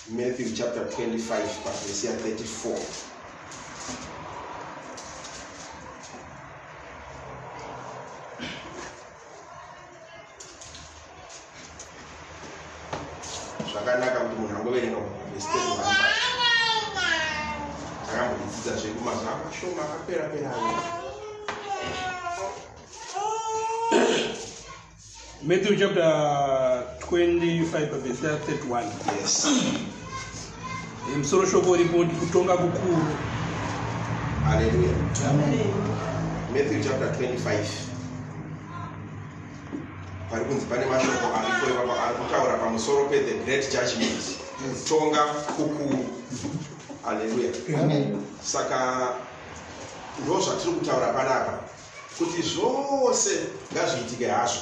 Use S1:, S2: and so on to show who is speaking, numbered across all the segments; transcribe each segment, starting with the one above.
S1: Matthew chapter 25 verse 34. Zvakanaka kuti munhu angoverenga verse 31. Akambodzidza zvekumazuva akashoma akapera-pera.
S2: Matthew chapter 25 verse 31.
S1: Yes.
S2: Msoro shoko ripoti kutonga kukuru.
S1: Hallelujah. Amen. Matthew chapter 25. Parikunzi pane mashoko aripo arikutaura pamusoro pe the great judgment. Kutonga kukuru. Hallelujah.
S3: Amen.
S1: Saka ndo zvatiri kutaura panapa kuti zvose ngazviitike hazvo.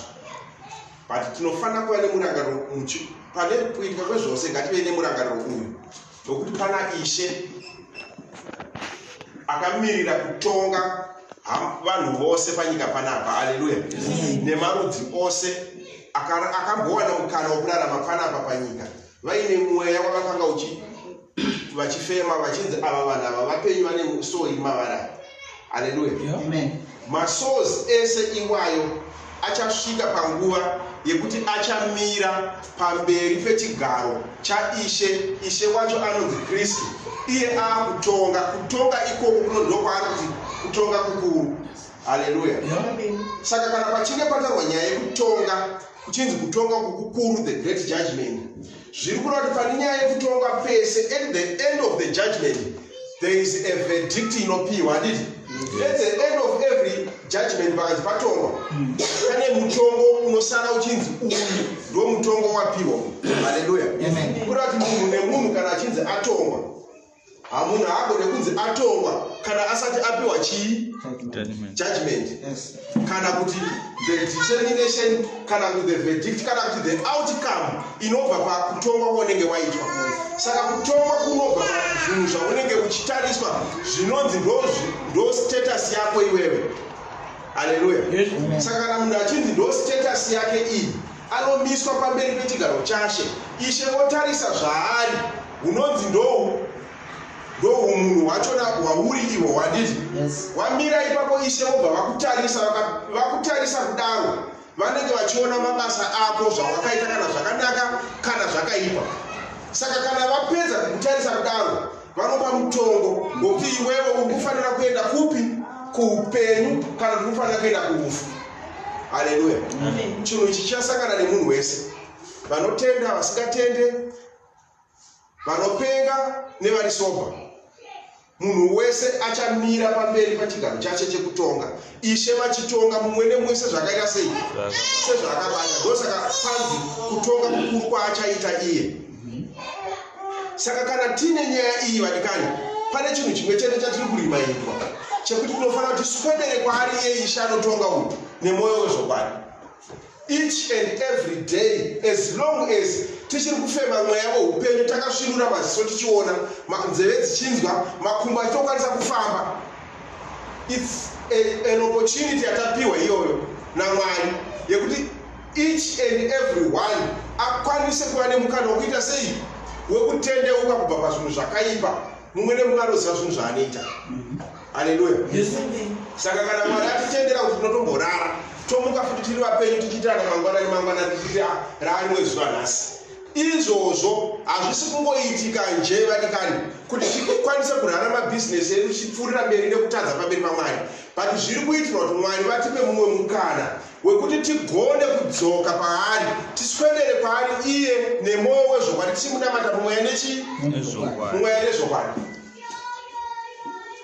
S1: But tinofana kuva nemurangano pane kuitika kwezvose ngative nemurangano uyu nokuti pana Ishe akamirira kutonga vanhu vose panyika panapa. Haleluya. Nemarudzi ose akambowana mukana wokurarama panapa panyika vaine mweya wakakanga vachifema vachinzi ava vanhu ava vapenyu vane musoi mavarara. Haleluya.
S3: Amen.
S1: Masouls ese iwayo achasvika panguva yekuti achamira pamberi pechigaro chaIshe wacho anonzi Kristu. Iye akutonga. Kutonga ikoko kunondokwaari kuti kutonga kukuru. Haleluya. Saka kana pachinge pataurwa nyaya yekutonga kuchinzi kutonga kukuru, the great judgment, zviri kureva kuti pane nyaya yekutonga pese, at the end of the judgment there is a verdict inopiwa. Handiti? At the end of every judgment pakati patongwa pane mutongo unosara uchinzi uyu ndo mutongo wapiwa. Haleluya. Kureva kuti munhu nemunhu kana achinzi atongwa, hamunhu haagone kunzi atongwa kana asati apiwa chii? Judgment. Kana kuti the determination, kana kuti the verdict, kana kuti the outcome inobva pakutongwa kwaunenge waitwa. Saka kutongwa kunobva pazvinhu zvaunenge uchitariswa zvinonzi ndo status yako iwewe. Haleluya. Saka kana munhu achinzi ndo status yake iyi, anomiswa pamberi pechigaro chashe. Ishe votarisa zvaari unonzi ndo umunhu wachona wauri iwo. Handiti? Wamira ipapo Ishe vobva vakutarisa kudaro, vanenge vachiona mabasa ako zvawakaita, kana zvakanaka kana zvakaipa. Saka kana vapedza kukutarisa kudaro vanopa mutongo ngokuti iwewe ukufanira kuenda kupi? Kuupenyu kana kuti ufanira kuenda kuufu. Haleluya. Chinhu ichi chasangana nemunhu wese, vanotenda, vasingatende, vanopenga nevari soba. Munhu wese achamira pamberi pachigaro chache chekutonga. Ishe vachitonga mumwe nemumwe sezvakaita sei? Sezvakabata. Ndosaka panzi kutonga kukuru kwaachaita iye. Saka kana tine nyaya iyi vadikani, pane chinhu chimwe chete chatiri kurimaindwa chekuti tinofanira kuti tiswedere kwaari iye Ishe anotonga uyu nemwoyo wezvokwadi. Each and every day, as long as tichiri kufema mweya weupenyu, takasvinura maziso tichiona, nzeve dzichinzwa, makumbo achitokwanisa kufamba. It's an opportunity yatapiwa iyoyo naMwari yekuti each and every one akwanise kuva nemukana wokuita sei? Wekutendeuka kubva pazvinhu zvakaipa. Mumwe nemumwe anoziva zvinhu zvaanoita. Haleluya. Saka kana Mwari atitendera kuti tinotomborara, tomuka futi tiri vapenyu tichiita mangwana tichiti raanwe zuva nhasi. Izvozvo hazvisi kungoitika nje vadikani kuti tikwanise kurarama mabhizinesi edu tichipfuurira mberi nekutadza pamberi paMwari, but zviri kuitirwa kuti Mwari vatipe mumwe mukana wekuti tigone kudzoka paari, tiswedere paari iye nemwoyo wezvokwadi, tichimunamata mumweya nechi? Mumweya nezvokwadi,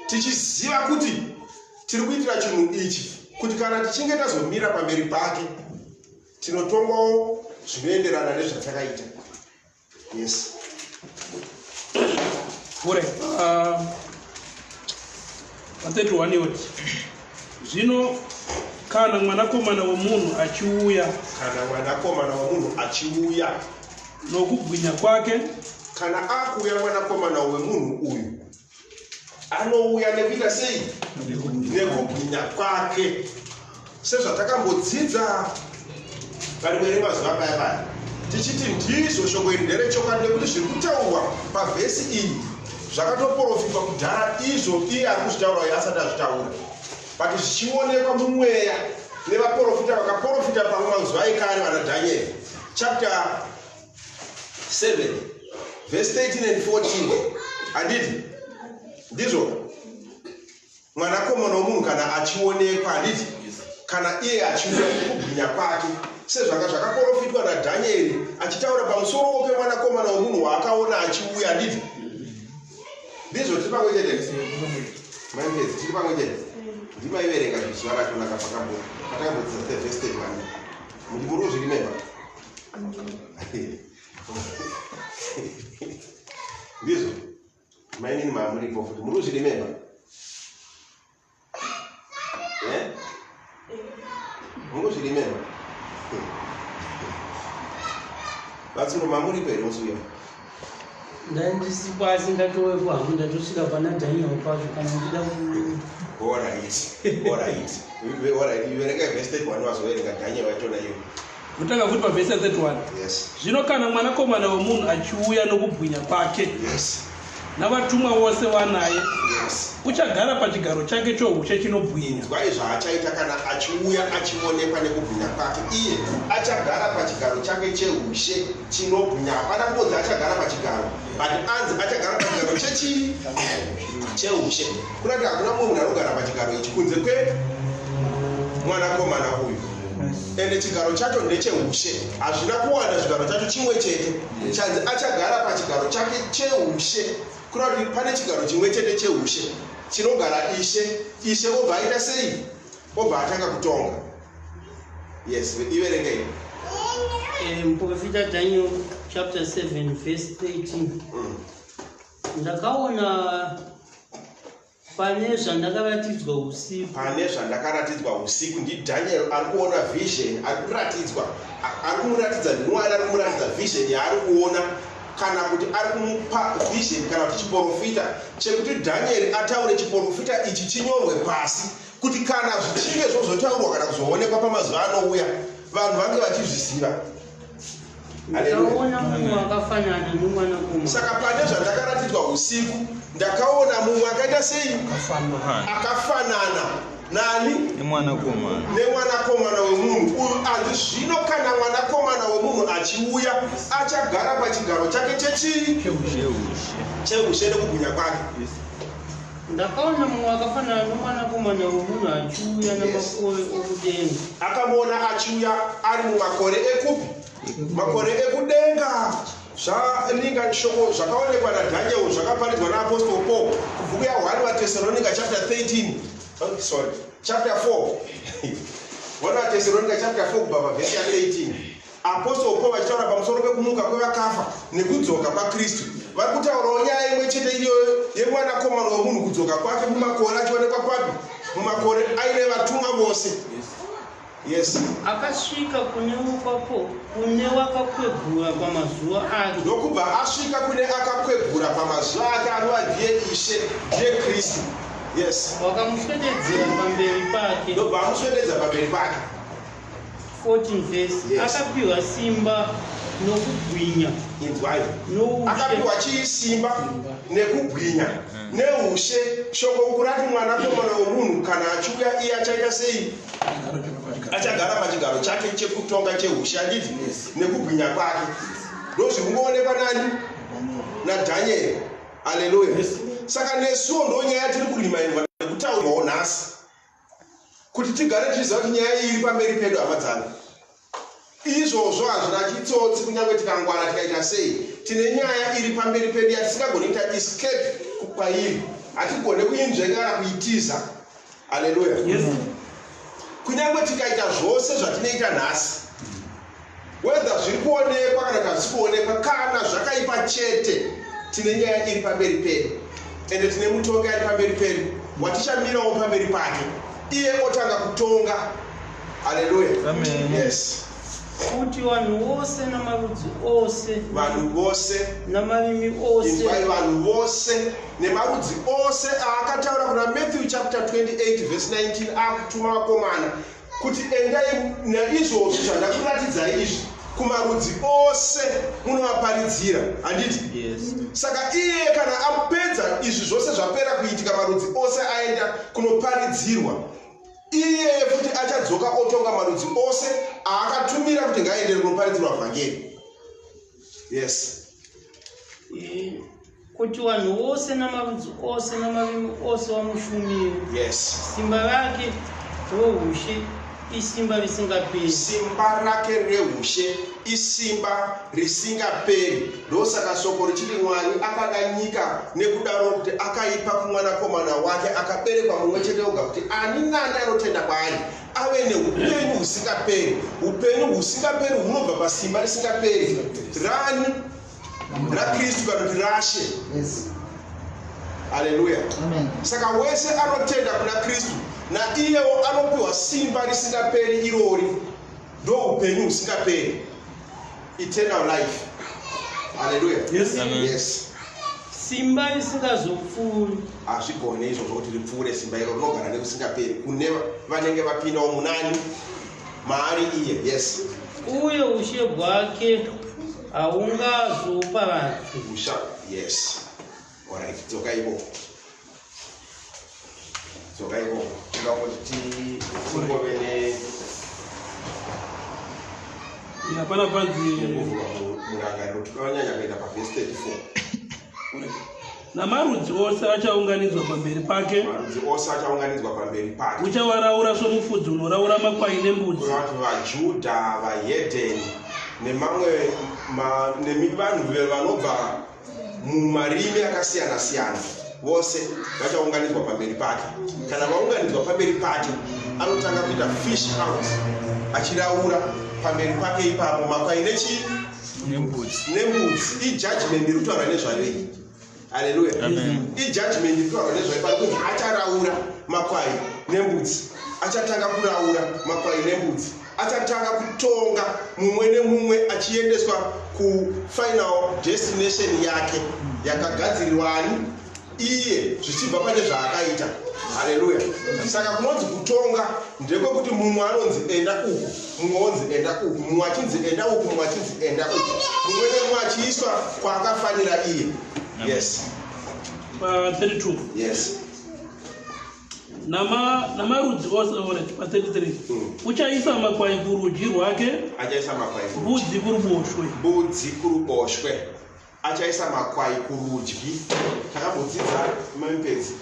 S1: tichiziva kuti tiri kuitira chinhu ichi kuti kana tichinge tazomira pamberi pake tinotongwawo zvinoenderana nezvatakaita. Yes.
S2: Kure. 31 yoti. Zvino kana mwanakomana womunhu achiuya, nokubwinya kwake,
S1: kana akuya mwanakomana wemunhu uyu anouya nekuita sei? Nekubwinya kwake. Sezvatakambodzidza parimwe remazuva paya tichiti ndizvo shoko iri nderechokwadi nekuti zviri kutaurwa pavhesi iyi zvakatoprofitwa kudhara izvo iye ari kuzvitaura uye asati azvitaura but zvichionekwa mumweya nevaprofita vakaprofita pamwe mazuva ekare vana Dhanieri chapter 7 verse 13 and 14 handiti ndizvo mwanakomana womunhu kana achionekwa handiti kana iye achiuya kubwinya kwake sezvanga zvakaprofitwa naDhanieri achitaura pamusoro pemwanakomana womunhu waakaona achiuya handiti ndizvo tiri pamwe chete maipedzi tiri pamwe chete ndimaiverenga zvizuva ratonaka pakambodzisa verse 31 muti muri kuzvirimemba ndizvo mainini maamuripo futi muri kuzvirimemba muri kuzvirimemba vatsuro mamuripo here musuya
S3: ndandisipo asi ngatowekwa hangu ndatosvika pana Daniel kwacho kana ndida
S1: Alright. Iverenga verse 31 wazoverenga Daniel wachona iyo.
S2: Mutanga kuti pavhesi 31.
S1: Yes.
S2: Zvino kana mwanakomana womunhu achiuya nokubwinya kwake.
S1: Yes.
S2: Navatumwa vose vanaye.
S1: Yes.
S2: Uchagara pachigaro chake choushe chinobwinya.
S1: Zvai zvaachaita kana achiuya achionekwa nekubwinya kwake. Iye achagara pachigaro chake cheushe chinobwinya. Hapana kunzi achagara pachigaro. But anzi achagara pachigaro chechii? Cheushe. Kunati hakuna mumwe munhu anogara pachigaro ichi kunze mwanakomana uyu. Ende chigaro chacho ndecheushe. Hazvina kuwanda chigaro chacho chimwe chete. Chanzi achagara pachigaro chake cheushe. Kunati pane chigaro chimwe chete cheushe chinogara ishe obva aita sei? Obva atanga kutonga. Yes, iverenge iyo.
S3: Muprofita Daniel chapter 7 verse 13. Ndakaona pane zvandakaratidzwa usiku.
S1: Ndi Daniel ari kuona vision, ari kumuratidza Mwari ari kumuratidza vision yaari kuona kana kuti ari kumupa vision kana kuti chiprofita chekuti Daniel ataure chiprofita ichi chinyorwe pasi kuti kana zvichinge zvozotaurwa kana kuzoonekwa pamazuva anouya vanhu vange vachizviziva.
S3: Ndakaona mumwe akafanana nemwanakomana.
S1: Saka pane zvandakaratidzwa usiku ndakaona mumwe akaita sei? Akafanana nani? Nemwanakomana wemunhu. Uyu anzi zvino kana mwanakomana wemunhu achiuya achagara pachigaro chake chechii? Cheushe nekubwinya kwake.
S3: Ndakaona mumwe akafanana nemwanakomana wemunhu achiuya namakore okudenga.
S1: Akamuona achiuya ari mumakore ekupi? Makore ekudenga. Zvaninga shoko zvakaonekwa naDhaniel zvakaparidzwa naApostle Paul kubhuku ya1 vaTesalonika chapter 13. Chapter 4. 1 vaTesalonika chapter 4 kubva pavhesi ya 18. Apostle Paul vachitaura pamusoro pekumuka kwevakafa nekudzoka kwaKristu. Vari kutaurawo nyaya imwe chete iyoyo yemwanakomana womunhu kudzoka kwake mumakore achionekwa kwapi? Mumakore aine vatumwa vose. Yes.
S3: Akasvika kune wakakwegura pamazuva ake.
S1: Ndokubva asvika kune akakwegura pamazuva ake anova ndiye Ishe, ndiye Kristu. Yes.
S3: Wakamuswededzera pamberi pake.
S1: Ndobva amuswededza pamberi pake.
S3: 14 verse. Yes. Akapiwa simba nokubwinya.
S1: Inzwai. Akapiwa chisimba nekubwinya. Neushe shoko kurati mwanakomana womunhu kana achiuya iye achaita sei? Achagara pachigaro chake chekutonga cheushe handiti nekubwinya kwake. Ndozvinoonekwa nani? naDhaniel. Haleluya. Saka nesuwo ndonyaya tiri kurimaindwa nekutaurwawo nhasi kuti tigare tichiziva kuti nyaya iri pamberi pedu hama dzangu. Izvozvo hazvina chitsotsi kunyange tikangwara tikaita sei. Tine nyaya iri pamberi pedu yatisingagoni kuita escape kwairi. Hatigone kuinzvengara kuitiza. Haleluya.
S2: Yes.
S1: Kunyange tikaita zvose zvatinoita nhasi, whether zviri kuonekwa kana kuti hazvisi kuonekwa, kana zvakaipa chete, tine nyaya iri pamberi pedu. Ende tine mutongi ari pamberi pedu watichamirawo pamberi pake. Iye otanga kutonga. Haleluya.
S4: Amen.
S1: Yes.
S3: Kuti vanhu vose namarudzi ose.
S1: Vanhu vose
S3: namarimi ose.
S1: Inzwai vanhu vose nemarudzi ose aakataura kuna Matthew chapter 28 verse 19 akutuma vakomana kuti endai naizvozvo zvandakuratidzai izvi kumarudzi ose munovaparidzira, handiti? Saka iye kana apedza izvi zvose zvapera kuitika marudzi ose aenda kunoparidzirwa, iye futi achadzoka otonga marudzi ose aakatumira kuti ngaaendere kunoparidzirwa vhangeri. Yes.
S3: Kuti vanhu vose namarudzi ose namavimi ose vamushumire.
S1: Yes.
S3: Simba rake roushe isimba risingaperi.
S1: Simba rake reushe isimba risingaperi. Ndosaka soko richiti Mwari akada nyika nekudaro kuti akaipa kumwanakomana wake akaberekwa mumwe chete oga kuti ani nani anotenda kwaari ave neupenyu husingaperi. Upenyu husingaperi hunobva pasimba risingaperi rani raKristu kana kuti rashe. Haleluya. Saka wese anotenda kuna Kristu na iyewo anopiwa simba risingaperi irori, ndo upenyu husingaperi, eternal life. Haleluya. Yes.
S3: Simba risingazopfuuri.
S1: Hazvigone izvo zvokuti ripfuure simba iro rinogara nekusingaperi kune vanenge vapindawo munani maari iye. Yes.
S3: Uye ushe hwake haungazoparadzwi.
S1: Usha. Yes. Alright. Dzokaivo. Tikangoti tingove
S2: hapana panzi
S1: murangariro tukanyanya kuenda pavhesi 34.
S2: Namarudzi ose achaunganidzwa pamberi pake.
S1: Marudzi ose achaunganidzwa pamberi pake.
S2: Uchavaraura somufudzi unoraura makwai nembudzi.
S1: Kuti vaJudha, vaHedheni nemamwe vanhu vanobva mumarimi akasiyana siyana vose vachaunganidzwa pamberi pake. Kana vaunganidzwa pamberi pake, anotanga kuita fish out achiraura pamberi pake ipapo makwai nembudzi. Ijudgment iri kutaura nezvayo. Haleluya. Ijudgment iri kutaura nezvayo kuti acharaura makwai nembudzi. Achatanga kuraura makwai nembudzi. Achatanga kutonga mumwe nemumwe achiendeswa ku final destination yake yakagadzirirwa ani iye zvichibva pane zvaakaita. Haleluya. Saka kunonzi kutonga ndekwokuti mumwe anonzi enda uku, mumwe onzi enda uku, mumwe achinzi enda uku, mumwe achinzi enda uku, mumwe nemumwe achiiswa kwaakafanira iye. Yes.
S2: 32.
S1: Yes.
S2: Namarudzi ose pa 33. Uchaisa makwai kurudyi rwake.
S1: Achaisa makwai
S2: mbudzi kuruboshwe.
S1: Mbudzi kuruboshwe. Achaisa makwai kurudyi. Takambodzidza mempedzi.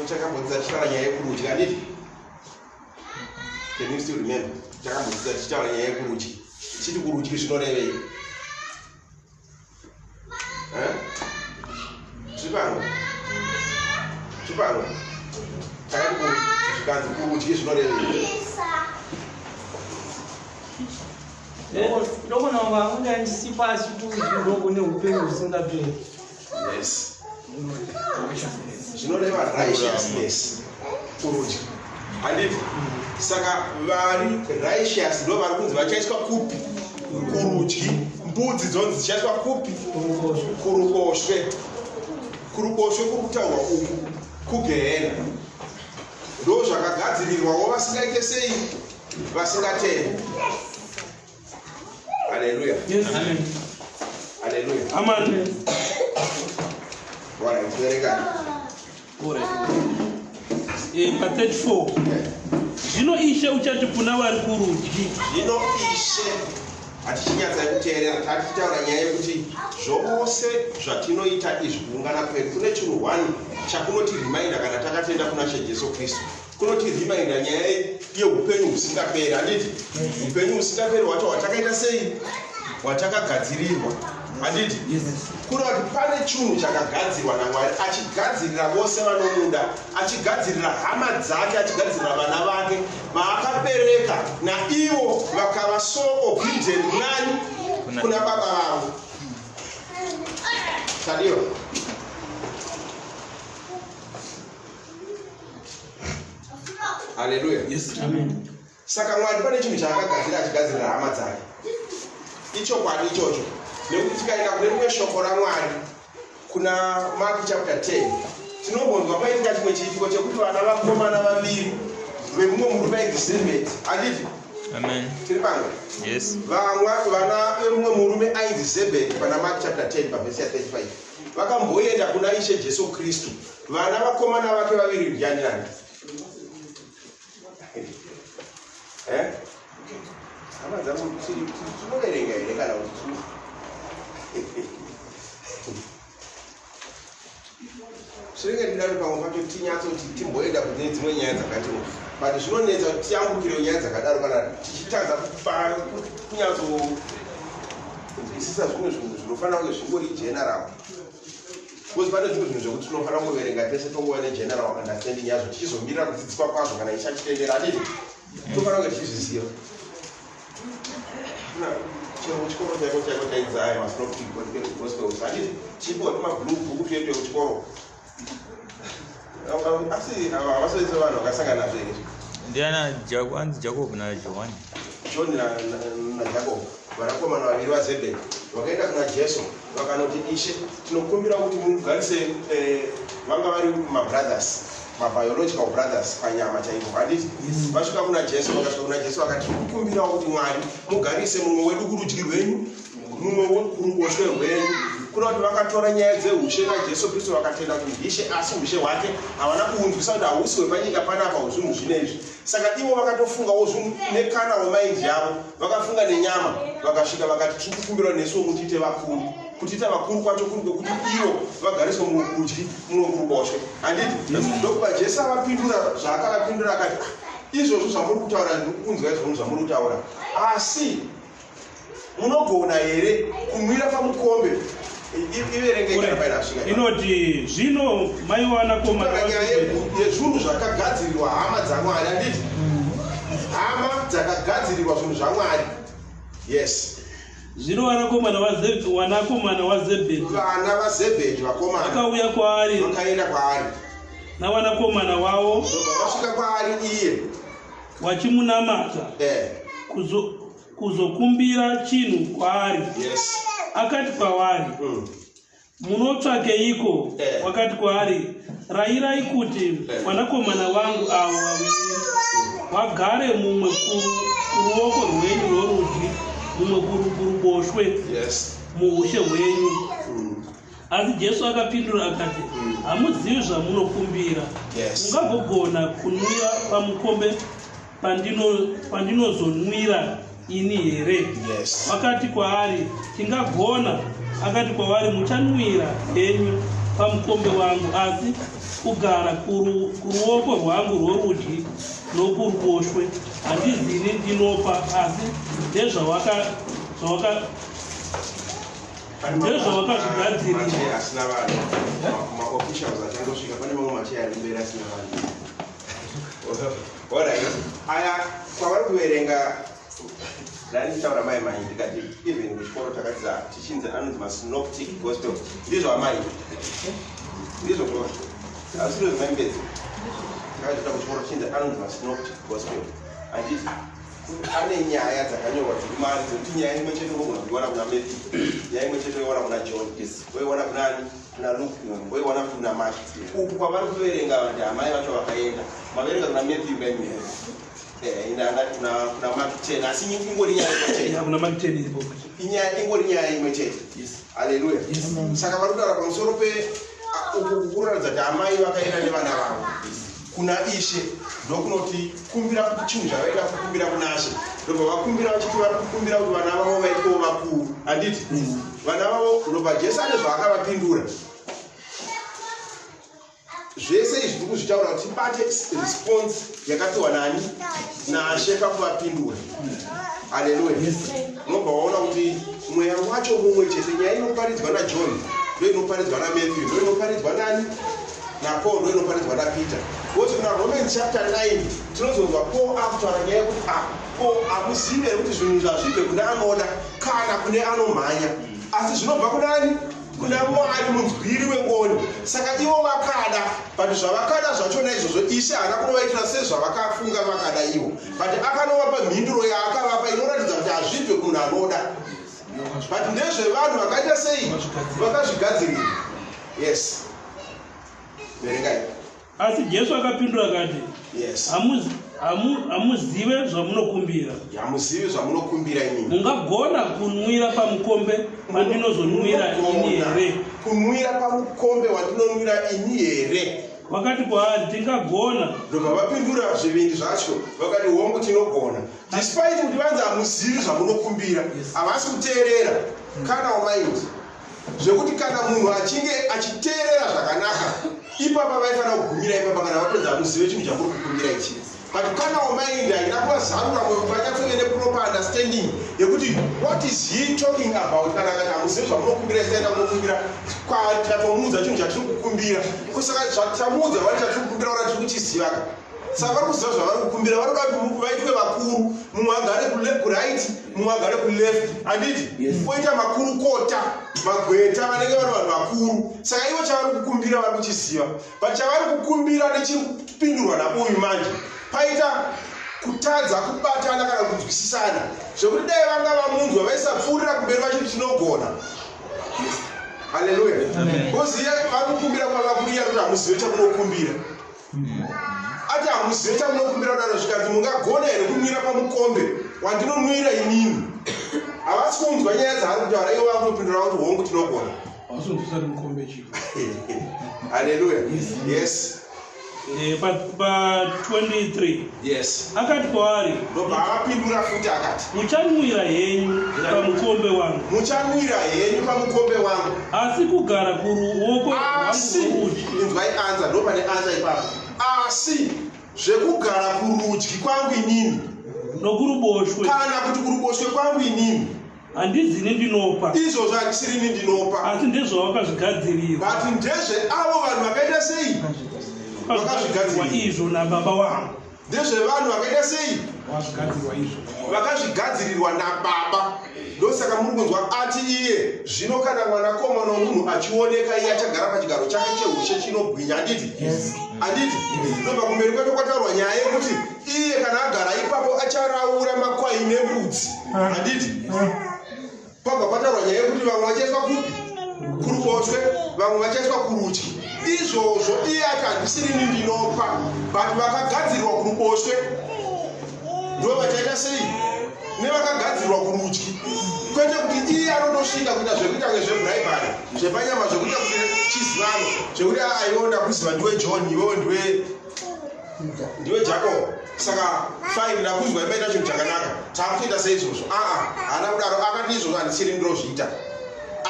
S1: Takambodzidza tichitaura nyaya yekurudyi handiti? Can you still remember? Takambodzidza tichitaura nyaya yekurudyi. Chiti kurudyi zvinorevei? Zvipano. Zvikanzi kurudyi zvinorevei?
S3: Ndobona wanga ndisipasi kurudyi ndobone upenyu husingaperi.
S1: Yes. Zvinoreva righteousness kurudyi. Handiti? Saka vari righteous ndo vari kunzi vachaiswa kupi? Kurudyi. Mbudzi dzonzi dzichaiswa kupi? Kuruboshwe. Kuruboshwe kuri kutaurwa uku kugehena. Ndo zvakagadzirirwawo vasingaite sei? Vasingatende. Haleluya. Haleluya.
S2: Amen.
S1: Bora, tuerekane.
S2: Pa 34. Zvino Ishe uchati kuna vari kurudyi.
S1: Zvino Ishe hatichinyatsa kuteerera tatitaura nyaya yekuti zvose zvatinoita izvi kuungana kwedu kune chinhu 1 chakunoti reminder kana takatenda kuna She Jesu Kristu. Kunoti reminder nyaya yeupenyu husingaperi. Handiti? Upenyu husingaperi wacho watakaita sei? Watakagadzirirwa. Handiti? Kureva kuti pane chinhu chakagadzirwa naMwari, achigadzirira vose vanomuda, achigadzirira hama dzake, achigadzirira vana vake vaakabereka, naivo vakava so obedient nani? Kuna baba vavo. Tadiwa. Haleluya.
S2: Yes. Amen.
S1: Saka Mwari pane chinhu chaakagadzira achigadzirira hama dzake. Ichokwadi ichocho. Nekuti tikaenda kune rimwe shoko raMwari kuna Mark chapter 10, tinombonzwa paitika chimwe chiitiko chekuti vana vakomana vaviri vemumwe murume ainzi Zebhedhi, handiti?
S4: Amen.
S1: Tiri pano?
S4: Yes.
S1: Vana vemumwe murume ainzi Zebhedi pana Mark chapter 10 pavhesi ya 35. Vakamboenda kuna Ishe Jesu Kristu. Vana vakomana vake vaviri ndiani nani? Hama dzamu tinoverenga here kana kuti Sringe ndidari pamwe pacho tinyatsoti timboenda kune dzimwe nyaya dzakati but zvinonetsa kuti tiyambukire nyaya dzakadaro kana tichitadza kunyatsonzwisisa zvimwe zvinhu zvinofanira kunge zvingori general because pane zvimwe zvinhu zvekuti tinofanira kungoverenga tese tongova negeneral understanding yazvo tichizomirira kudzidziswa kwazvo kana ichachitendera adii tofanira kunge tichizviziva chero chikoro chaiko chaidzaya masynoptic gospels handiti chipiwa timabhuku tuyetuye kuchikoro asi havasodetse vanhu vakasangana nazvo here
S4: Ndiana Jacob na John.
S1: John na Jacob vanakomana vaviri vaZebhedi vakaenda kuna Jesu vakanoti Ishe tinokumbira kuti mugarise vanga vari mabrothers mabiological brothers panyama chaipo handiti vasvika kuna Jesu vakasvika kuna Jesu vakati tinokumbira kuti Mwari mugarise mumwe wedu kurudyi rwenyu mumwe kuruboshwe rwenyu kuna kuti vakatora nyaya dzeushe naJesu Kristu vakatenda kuti Ishe asi ushe hwake havana kuunzwisa kuti hausi hwepanyika panapa zvinhu zvinezvi saka ivo vakatofungawo zvinhu nekana wemaindi yavo vakafunga nenyama vakasvika vakati tiri kukumbirwa nesuwo mutiite vakuru kutiita vakuru kwacho kuri kwekuti ivo vagariswa mumwe kurudyi mumwe kuruboshwe handiti ndokuva Jesu avapindura zvaakavapindura akati izvozvo zvamuri kutaura ndikunzwa izvozvo zvamuri kutaura asi munogona here kumwira pamukombe
S2: inoti zvino mai wanakomana
S1: yezvinhu zvakagadzirirwa hama dzaMwari handiti hama dzakagadzirirwa zvinhu zvaMwari yes
S2: zvino wanakomana waZebhedi
S1: vana vaZebhedi vakomana
S2: vakauya kwaari
S1: vakaenda kwaari
S2: navanakomana wavo
S1: vasvika kwaari iye
S2: vachimunamata kuzokumbira chinhu kwaari
S1: yes
S2: akati kwavari munotsvakeiko wakati kwaari rayirai kuti wanakomana vangu avo vaviri vagare mumwe kuruoko rwenyu rworudyi mumwe kuruboshwe muushe hwenyu asi Jesu akapindura akati hamuzivi zvamunokumbira mungagogona kunwira pamukombe pandinozonwira ini here vakati kwaari tingagona akati kwavari muchanwira henyu pamukombe wangu asi kugara kuruoko rwangu rworudyi nokuruboshwe handizini ndinopa asi ndezvawakazvigadzirira
S1: asina vanhu maofficials achandosvika pane mamwe macheya ari mberi asina vanhu alright aya kwavari kuverenga ndanditaura mai mai ndikati even kuchikoro takatiza tichinzi anonzi masynoptic gospel ndizvo amai ndizvo kuva asiro zvinambedzi takatita kuchikoro tichinzi anonzi masynoptic gospel handiti ane nyaya dzakanyorwa dziri mari dzokuti nyaya imwe chete unogona kuiwana kuna Matthew nyaya imwe chete oiwana kuna John oiwana kunani kuna Luke oiwana kuna Mark uku kwavari kuverenga vanti amai vacho vakaenda maverenga kuna Matthew kaimwe indangati kuna Mark 10 asi ingori nyaya imwe chete
S2: kuna Mark 10 iripo
S1: ingori nyaya imwe chete haleluya saka vari kutaura pamusoro kukuratidza kuti amai vakaenda nevana vavo kuna Ishe ndokunoti kumbira kuti chinhu zvavaida kukumbira kuna She ndobva vakumbira vachiti vari kukumbira kuti vana vavo vaitwewo vakuru handiti vana vavo ndobva Jesu ane zvaakavapindura zvese izvi tiri kuzvitaura kuti tibate response yakatiwa nani naShe pakuvapindura haleluya unobva waona kuti mweya wacho mumwe chete nyaya inoparidzwa naJohn ndo inoparidzwa naMatthew ndo inoparidzwa nani naPaul ndo inoparidzwa naPeter kuti kuna Romans chapter 9 tinozonzwa Paul akutaura nyaya yekuti Paul hamuzive kuti zvinhu zvazvibve kune anoda kana kune anomhanya asi zvinobva kunani kuna Mwari munzwiri wengoni saka ivo vakada but zvavakada zvachona izvozvo Ishe haana kunovaitira sezvavakafunga vakada ivo but akanovapa mhinduro yaakavapa inoratidza kuti hazvibve kumunhu anoda but ndezvevanhu vakaita sei vakazvigadzirira yes verengai
S2: asi Jesu akapindura akati amuzive zvamunokumbira.
S1: Yamuzive zvamunokumbira inini.
S2: Mungagona kunwira pamukombe wandinozonwira ini here?
S1: Kunwira pamukombe wandinonwira ini here?
S2: Vakati kwaari tingagona.
S1: Ndobva vapindura zvivindi zvacho vakati hongu tinogona. Despite kuti vanzi hamuzivi zvamunokumbira, havasi kuteerera. Kana wamaindi zvekuti kana munhu achinge achiteerera zvakanaka, ipapa vaifana kugumira ipapa kana vatonzi hamuzive chinhu chamuri kukumbira ichi. But kana wamaindi haina kuvazarura moyo vachatove neproper understanding yekuti what is he talking about. Kana kana hamuzive zvamunokumbira isaenda munokumbira kwatatomuudza chinhu chatiri kukumbira. Kusaka zvatamuudza vari chatiri kukumbira ora tiri kuchizivaka. Saka vari kuziva zvavari kukumbira, vari kuda vaitwe vakuru, mumwe agare kuright, mumwe agare kuleft. Handiti? Poita makurukota, magweta vanenge vari vanhu vakuru. Saka ivo chavari kukumbira vari kuchiziva. But chavari kukumbira nechiri kupindurwa nauyu manje, paita kutadza kubatana kana kunzwisisana zvekuti dai vanga vamunzwa vaisapfuurira kumberi vachiti tinogona. Haleluya. Koziya vari kukumbira kwavakuriya kuti hamuzive chamunokumbira. Ati hamuzive chamunokumbira kudaro zvikanzi mungagona here kumira pamukombe wandinonwira inini. Havasi kunzwa nyaya dzaari kutaura, ivo vakutopindura kuti hongu tinogona. Haleluya. Yes.
S2: Pa 23.
S1: Yes.
S2: Akati kwaari
S1: ndobva akapindura futi akati
S2: muchanwira henyu pamukombe wangu.
S1: Muchanwira henyu pamukombe wangu.
S2: Asi kugara kuruoko rwangu rworudyi.
S1: Inzwai anza, ndo pane anza ipapo. Asi zvekugara kurudyi kwangu inini
S2: nokuruboshwe,
S1: kana kuti kuruboshwe kwangu inini
S2: handizini ndinopa.
S1: Izvozvo handisiri ini ndinopa,
S2: asi ndezvawakazvigadzirira.
S1: but ndezve avo vanhu vakaita sei
S2: vakazvigadzirwa izvo nababa wangu.
S1: Ndezvevanhu vakaita sei vakazvigadzirirwa nababa. Ndosaka muri kunzwa ati iye zvino kana mwanakomana womunhu achioneka iye achagara pachigaro chake cheushe chinobwinya. Handiti? Handiti? Ndobva kumberi kwacho kwataurwa nyaya yekuti iye kana agara ipapo acharaura makwai nembudzi. Handiti? Pabva pataurwa nyaya yekuti vamwe vachaiswa kupi? Kuruboshwe, vamwe vachaiswa kurudyi. Izvozvo iye ati handisiri ini ndinopa, but vakagadzirwa kuruboshwe ndo vachaita sei nevakagadzirwa kurudyi. Kwete kuti iye anotosvika kuita zvekuita zvebraibhari zvepanyama zvekuita kuti chizivano zvekuti aionda kuziva ndiwe John, iwewo ndiwe Jacob. Saka fine, ndakuzwa imaita chinhu chakanaka, takutoita seizvozvo. Haana kudaro, akati izvozvo handisiri ndinozviita.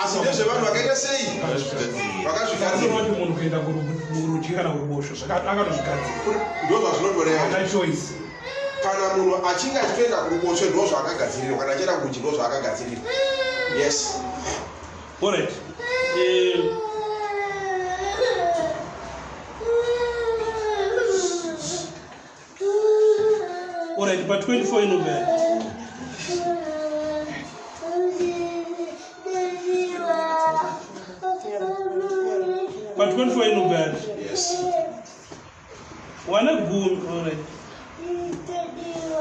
S1: Asi ndezvevanhu vakaita sei vakazvigadzirwa.
S5: Munhu kuenda kurudyi kana kuruboshwe akatozvigadzira,
S1: ndozvazvinotoreva.
S5: Kana
S1: munhu achinge achitoenda kuruboshwe ndozvaakagadzirirwa, kana achienda kurudyi ndozvaakagadzirirwa. Yes.
S2: Alright. Alright, but 24 inobva. But 24 inobva.
S1: Yes.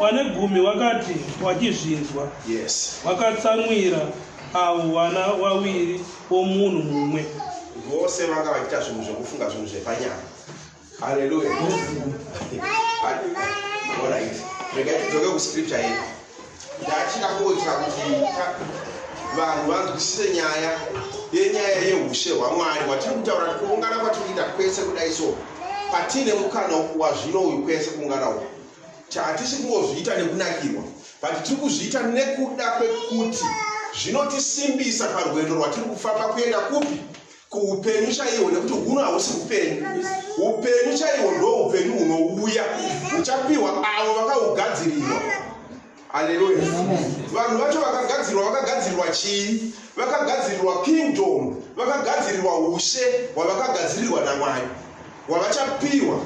S2: Wane gumi wakati wachizvinzwa.
S1: Yes.
S2: Wakatsamwira avo vana vaviri vomunhu mumwe.
S1: Vose vanga vachiita zvinhu zvekufunga zvinhu zvepanyama. Haleluya. Alright. Regai tidzoke kuscripture yedu. Ndachida kungoitira kuti vanhu vanzwisise nyaya yeushe hwaMwari watiri kutaura kuungana kwatiri kuita kwese kudai so. Patine mukana wazvino uyu kwese kuungana uku. Hatisi kungozviita nekunakirwa, but tiri kuzviita nekuda kwekuti zvinotisimbisa parwendo rwatiri kufamba kuenda kupi? Kuupenyu chaihwo, nekuti huno hahusi upenyu. Upenyu chaihwo ndo upenyu hunouya huchapiwa avo vakahugadzirirwa. Haleluya. Vanhu vacho vakagadzirirwa chii? Vakagadzirirwa kingdom, vakagadzirirwa ushe hwavakagadzirirwa naMwari, hwavachapiwa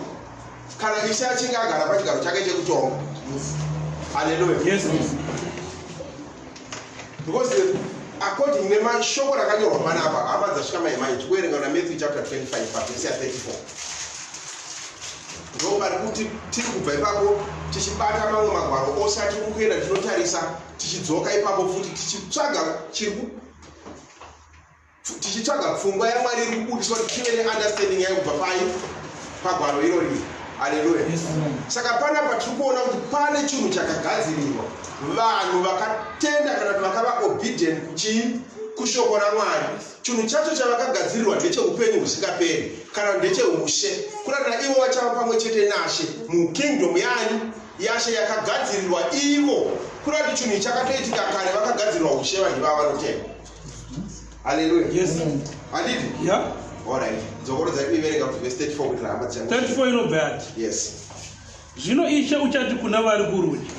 S1: kana Ishe achinge agara pachigaro chake chekutonga. Haleluya.
S2: Yes.
S1: Because according nemashoko rakanyorwa panapa, hama dzasvika maimai tikuerenga na Matthew chapter 25 verse 34. Ndo pari kuti tiri kubva ipapo tichibata mamwe magwaro ose atiri kuenda tinotarisa, tichidzoka ipapo futi tichitsvaga pfungwa yaMwari iri kubudiswa kuti tive neunderstanding yayo kubva pagwaro irori. Haleluya. Saka panapa tiri kuona kuti pane chinhu chakagadzirirwa vanhu vakatenda kana kuti vakava obedient kushoko raMwari. Chinhu chacho chavakagadzirirwa ndecheupenyu husingaperi kana ndecheushe, kuratidza ivo vachava pamwe chete naShe mukingdom yaShe yakagadzirirwa ivo. Kuratidza chinhu chakatoitika kare, vakagadzirirwa ushe vanhu vava vanotenda. Haleluya. Handiti?
S2: Yeah.
S1: Alright. Dzokorodza iverenga kuti verse 34 kuti ramba dzangu.
S2: 34 inobva yati.
S1: Yes.
S2: Zvino Ishe uchati kuna vari kurudyi,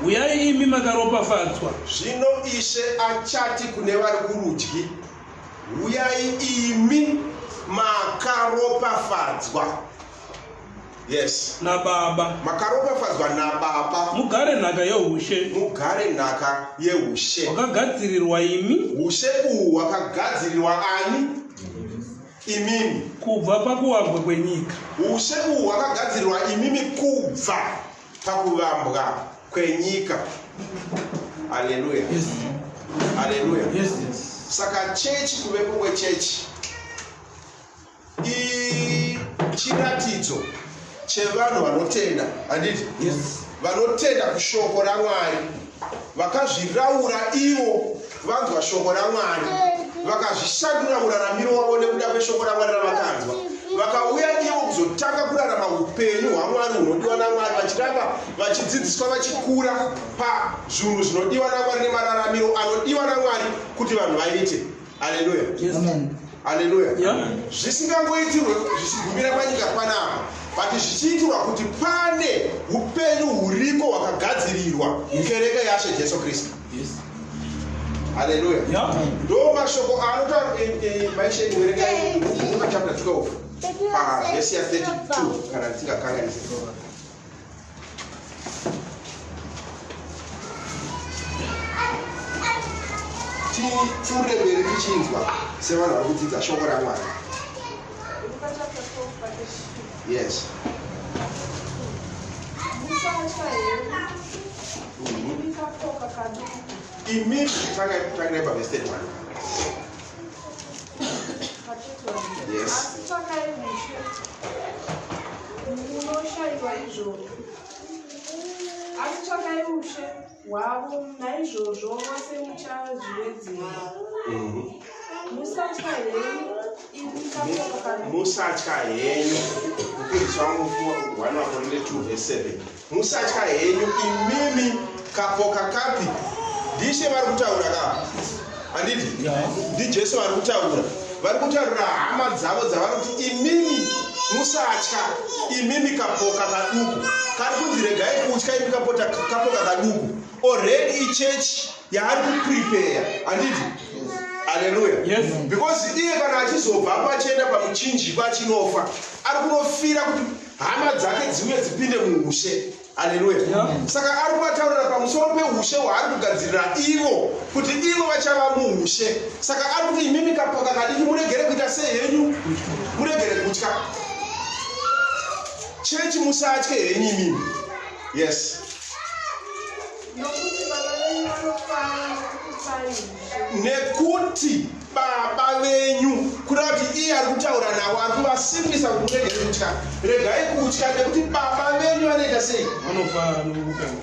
S2: uyai imi makaropafadzwa.
S1: Zvino Ishe achati kune vari kurudyi, uyai imi makaropafadzwa. Yes.
S2: NaBaba.
S1: Makaropafadzwa naBaba.
S2: Mugare nhaka yeushe.
S1: Mugare nhaka yeushe.
S2: Wakagadzirirwa imi.
S1: Ushe uhu wakagadzirirwa ani? Imimi.
S2: Kubva pakuwambwa kwenyika.
S1: Ushe uhu wakagadzirirwa imimi kubva pakuvambwa kwenyika. Haleluya.
S2: Yes.
S1: Haleluya.
S2: Yes.
S1: Saka chechi kuvepo kwechechi chiratidzo chevanhu vanotenda. Handiti?
S2: Yes.
S1: Vanotenda kushoko raMwari, vakazviraura ivo vanzwa shoko raMwari, vakazvishandura muraramiro wavo nekuda kweshoko raMwari ravakanzwa, vakauya ivo kuzotanga kurarama upenyu hwaMwari hunodiwa naMwari, vachiramba vachidzidziswa vachikura pazvinhu zvinodiwa naMwari nemararamiro anodiwa naMwari kuti vanhu vaite. Haleluya. Haleluya. Zvisingangoitirwe zvichigumira panyika panapa, but zvichiitirwa kuti pane upenyu huriko hwakagadzirirwa kereke yaShe Jesu Kristu. Haleluya. Ndo mashoko anotaura maishe kuverenga Luka chapter 12 verse 32 kana tingakanganisa. Tipfuure mberi tichinzwa sevanhu vari kudzidza shoko raMwari. Yes. Imi tangai paverse 31. Yes.
S6: Achitsvakai ushe hwavo, naizvozvo vose muchazviwedzera. Musatya henyu, imi kapoka kadiki.
S1: Musatya henyu. Mudzidzisi wangu 1 Korinto 2 verse 7. Musatya henyu imimi kapoka kapi. Ndishe vari kutaura ka. Handiti? NdiJesu vari kutaura. Vari kutaurira hama dzavo dzavari kuti imimi musatya, imimi kapoka kaduku. Kari kunzi regai kutya imi kapoka kaduku. Already ichechi yaari kuprepare. Handiti? Haleluya.
S2: Yes.
S1: Because iye kana achizobva pachienda pamuchinjikwa achinofa, ari kunofira kuti hama dzake dzimwe dzipinde muushe. Haleluya. Saka ari kuvataurira pamusoro peushe hwaari kugadzirira ivo kuti ivo vachava muushe. Saka ari kuti imimi kapoka kadiki muregere kuita sehenyu, muregere kutya. Chechi musatye henyu imimi. Yes. Nekuti baba venyu, kuda kuti iye ari kutaura navo ari kuvasimbisa kuti muregere kutya. Regai kutya nekuti baba venyu vanoita sei?
S2: Vanofara noupenyu.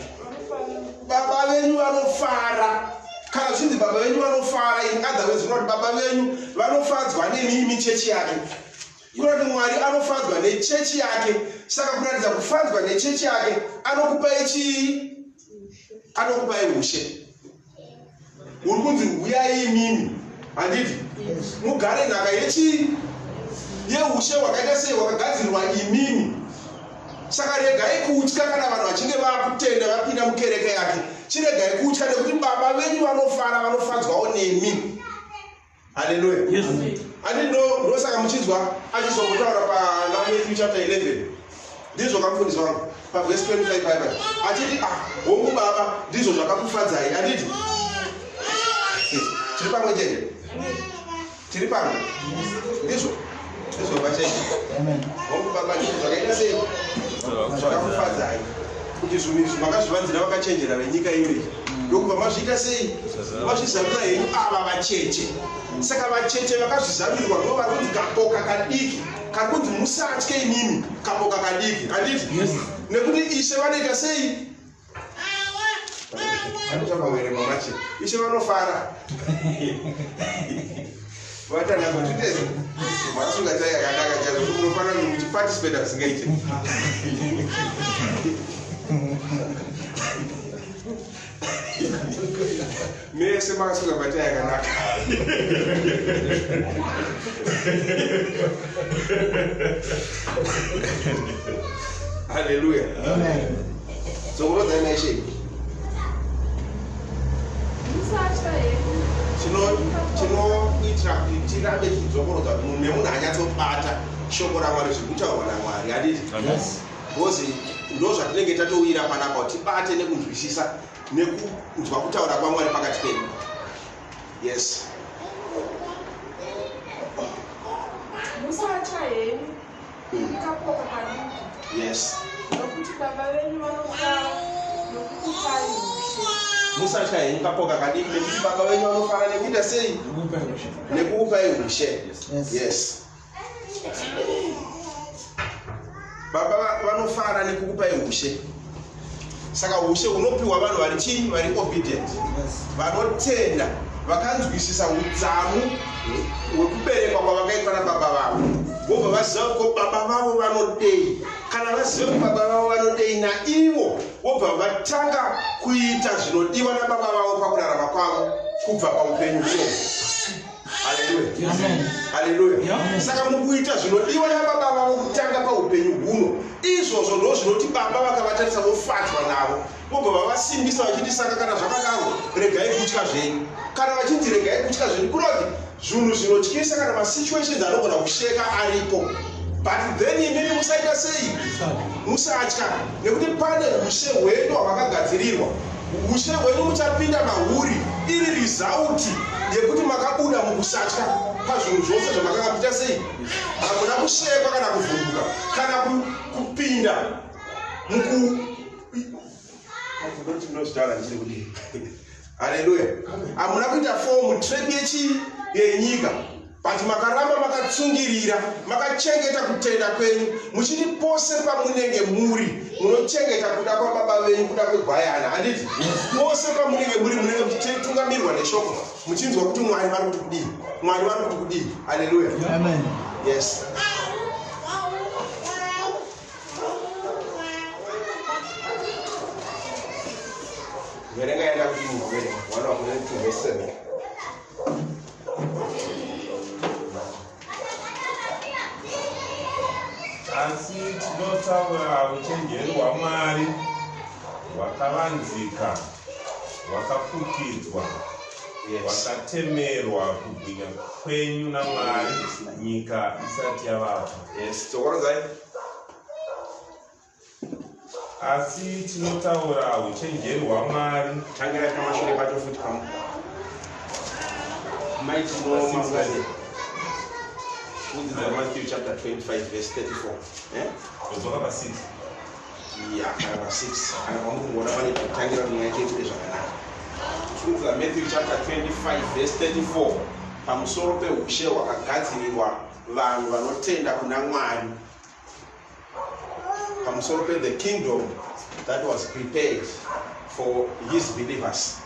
S1: Baba venyu vanofara. Kana zvinzi baba venyu vanofara, in other words, kuti baba venyu vanofadzwa nemimi chechi yake. Kurati Mwari anofadzwa nechechi yake. Saka kuratidza kufadzwa nechechi yake, anokupai chii? Anokupai ushe. Uri kunzi uyai imimi. Handiti? Mugare nhaka yechi? Yeushe hwakaita sei hwakagadzirirwa imimi. Saka regai kutya kana vanhu vachinge vakutenda vapinda mukereke yake. Chiregai kutya nekuti baba venyu vanofara, vanofadzwawo nemi. Haleluya.
S2: Yes.
S1: Handiti ndosaka muchinzwa achizongotaura paMatthew chapter 11. Ndizvo kamufundisi wangu paverse 25 achiti hongu baba ndizvo zvakakufadzai. Handiti? Tiri pamwe chete? Tiri pamwe? Ndizvo vachechi. Hongu baba ndizvo zvakaita sei zvakakufadzai kuti zvinhu izvi makazvivanzira vakachenjera venyika iyoyi. ndokubva mazviita sei mazvizarura henyu ava vacheche saka vacheche vakazvizarurirwa ndo vari kunzi kaboka kadiki kari kunzi musatye inini kaboka kadiki handiti nekuti ishe vanoita sei vanochamawere mamache ishe vanofara vatanakotutezi masungatai yakanaka chazo kuti unofanira muchipatisipeta zvisingaite mese makasunga bata yakanaka haleluya zokurodza naishe chinoitira kuti tirambe tichizokorodza kuti munhu nemunhu anyatsobata shoko ramwari zvekutaurwa namwari handiti bhozi ndo zvatinenge tatowira panapa kuti tibate nekunzwisisa nekunzwa kutaura kwamwari pakati pedu yes
S6: musatya henyu ikapoka kadiki
S1: yes
S6: nokuti baba venyu vanofara nokukupai ushe
S1: musatya henyu kapoka kadiki nekuti baba venyu vanofara nekuita sei nekukupai ushe yes baba vanofara nekukupai ushe saka ushe unopiwa vanhu vari chii vari obedient vanotenda vakanzwisisa udzamu hwekuberekwa kwavakaitwa nababa vavo vobva vaziva ko baba vavo vanodei kana vaziva ko baba vavo vanodei naivo vobva vatanga kuita zvinodiwa nababa vavo pakurarama kwavo kubva paupenyu huno haleluya saka mukuita zvinodiwa nababa vavo kutanga paupenyu huno izvozvo ndo zvinoti baba vakavatarisa vofatwa navo vobva vavasimbisa vachiti saka kana zvakadaro regai kutya zvenyu kana vachinzi regai kutya zvenyu kunoti zvinhu zvinotyisa kana masituations anogona kusheka aripo but then imimi musaita sei musatya nekuti pane ushe hwenyu hwavakagadzirirwa ushe hwenyu muchapinda mahuri iri rizauti yekuti makabuda mukusatya pazvinhu zvose zvamakanga kuita sei hamuna kushekwa kana kuvhunduka kana kupinda mukunozvitaura ndichiri kudii haleluya hamuna kuita fomu trek yenyika but makaramba makatsungirira makachengeta kutenda kwenyu muchiti pose pamunenge muri munochengeta kuda kwababa venyu kuda kwegwayana handiti pose pamunenge muri munenge muchitungamirirwa neshoko muchinzwa kuti mwari vari kuti kudii mwari vari kuti kudii haleluya yes verenga yaenda kuti muvere mwana wakunetuveseve
S7: asi tinotaura uchenjeri hwaMwari hwakavanzika hwakafukidzwa hwakatemerwa kubwinya kwenyu naMwari nyika isati yavapa.
S1: Yes, tokorazai.
S7: Asi tinotaura uchenjeri hwaMwari
S1: tangira kamashure pacho futi pamwe mighty no mangani. Matthew chapter 25 verse 34. Eh?
S7: Kuzoka pa 6.
S1: Yeah, pa 6. Anamuona wale tangira tunaje kule zvakanaka. Funza Matthew chapter 25 verse 34. Pamusoro pe ushe wakagadzirirwa vanhu vanotenda kuna Mwari. Pamusoro pe the kingdom that was prepared for his believers.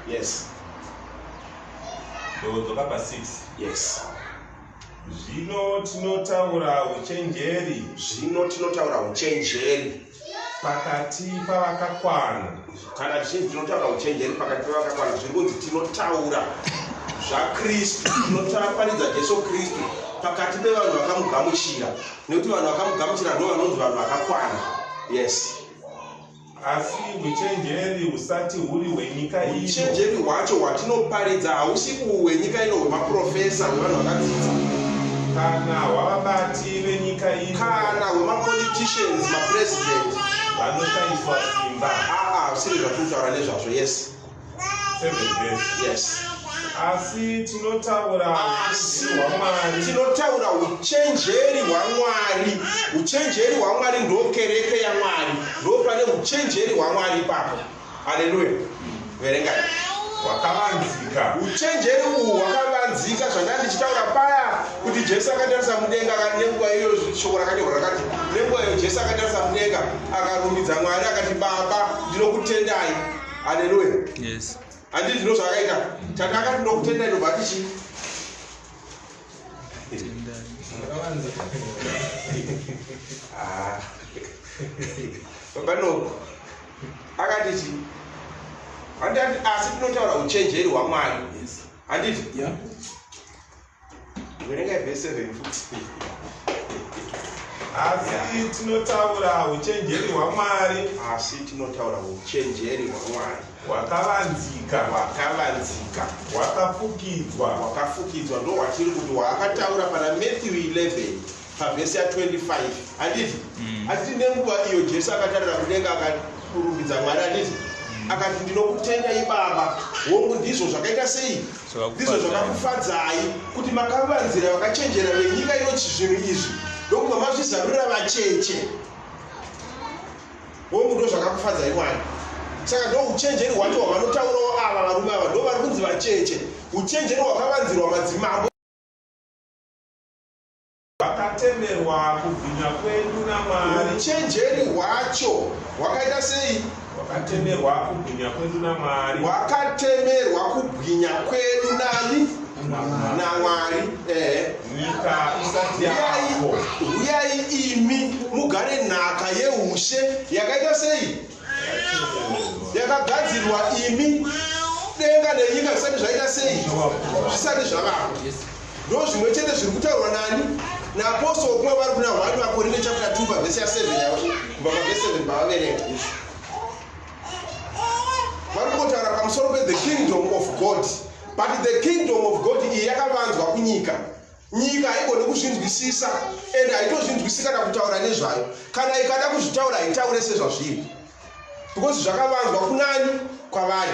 S1: Yes.
S7: Kuzoka pa 6.
S1: Yes.
S7: Zvino tinotaura uchenjeri pakati pavakakwana.
S1: Kana tinotaura uchenjeri pakati pavakakwana zvinonzi tinotaura zvaKristu, tinotaparidza Jesu Kristu pakati pevanhu vakamugamuchira, nekuti vanhu vakamugamuchira ndo vanonzi vanhu vakakwana. Yes.
S7: Asi uchenjeri husati huri hwenyika ino.
S1: Uchenjeri hwacho hwatinoparidza hausi hwenyika ino hwemaprofesa hwevanhu vakadzidza,
S7: kana hwavabati venyika ino,
S1: kana hwemapoliticians, mapresident
S7: vanoshaiswa simba.
S1: Usiri zvatinotaura nezvazvo. Yes.
S7: 7 verse.
S1: Yes.
S7: Asi tinotaura
S1: uchenjeri hwaMwari. Uchenjeri hwaMwari ndo kereke yaMwari, ndo pane uchenjeri hwaMwari ipapo. Haleluya. verengai.
S7: Wakavanzika.
S1: Uchenjeri uhu hwakavanzika zvandanga ndichitaura paya kuti Jesu akatarisa mudenga nenguva iyo shoko rakanyorwa rakati nenguva iyo Jesu akatarisa mudenga akarumbidza Mwari akati Baba ndinokutendai. Haleluya.
S4: Yes.
S1: Handiti ndozvakaita. Takakati ndinokutendai ndobva tichi. Pano akati chi handiti asi tinotaura uchenjeri hwaMwari. Handiti?
S2: Yeah.
S1: Verengai verse 7 futi.
S7: Asi tinotaura uchenjeri hwaMwari.
S1: Asi tinotaura uchenjeri hwaMwari.
S7: Wakavanzika.
S1: Wakavanzika.
S7: Wakafukidzwa
S1: ndo hwatiri kuti hwaakataura pana Matthew 11 pavhesi ya 25. Handiti? Asi nenguva iyo Jesu akatarira kudenga akarumbidza Mwari. Handiti? Akati ndinokutendai Baba, hongu ndizvo zvakaita sei? Ndizvo zvakakufadzai kuti makavanzira vakachenjera venyika inoti zvinhu izvi ndokubva mazvizarurira vacheche. Hongu ndo zvakakufadzai Mwari. Saka ndo uchenjeri hwacho hwavanotaurawo ava varume ava ndo vari kunzi vacheche. Uchenjeri hwakavanzirwa madzimambo.
S7: Wakatemerwa kubwinya kwedu naMwari.
S1: Uchenjeri hwacho hwakaita sei?
S7: Wakatemerwa kubwinya kwedu naMwari.
S1: Wakatemerwa kubwinya kwedu nani? naMwari.
S7: Nyika isati yapo.
S1: Uyai imi mugare nhaka yeushe yakaita sei? Yakagadzirwa imi denga nenyika zvisati zvaita sei? Zvisati zvavako. Ndo zvimwe chete zviri kutaurwa nani naapostoli kuma vari kuna 1 Makorinte chapter 2 pavhesi ya 7 yavo kubva pavhesi 7 pavaverenga. Vari kutaura pamusoro pe the kingdom of God. But the kingdom of God iyi yakavanzwa kunyika. Nyika haigoni kuzvinzwisisa ende haitozvinzwisisa kana kutaura nezvayo. Kana ikada kuzvitaura haitaure sezvazviri. Because zvakavanzwa kunani? Kwavari.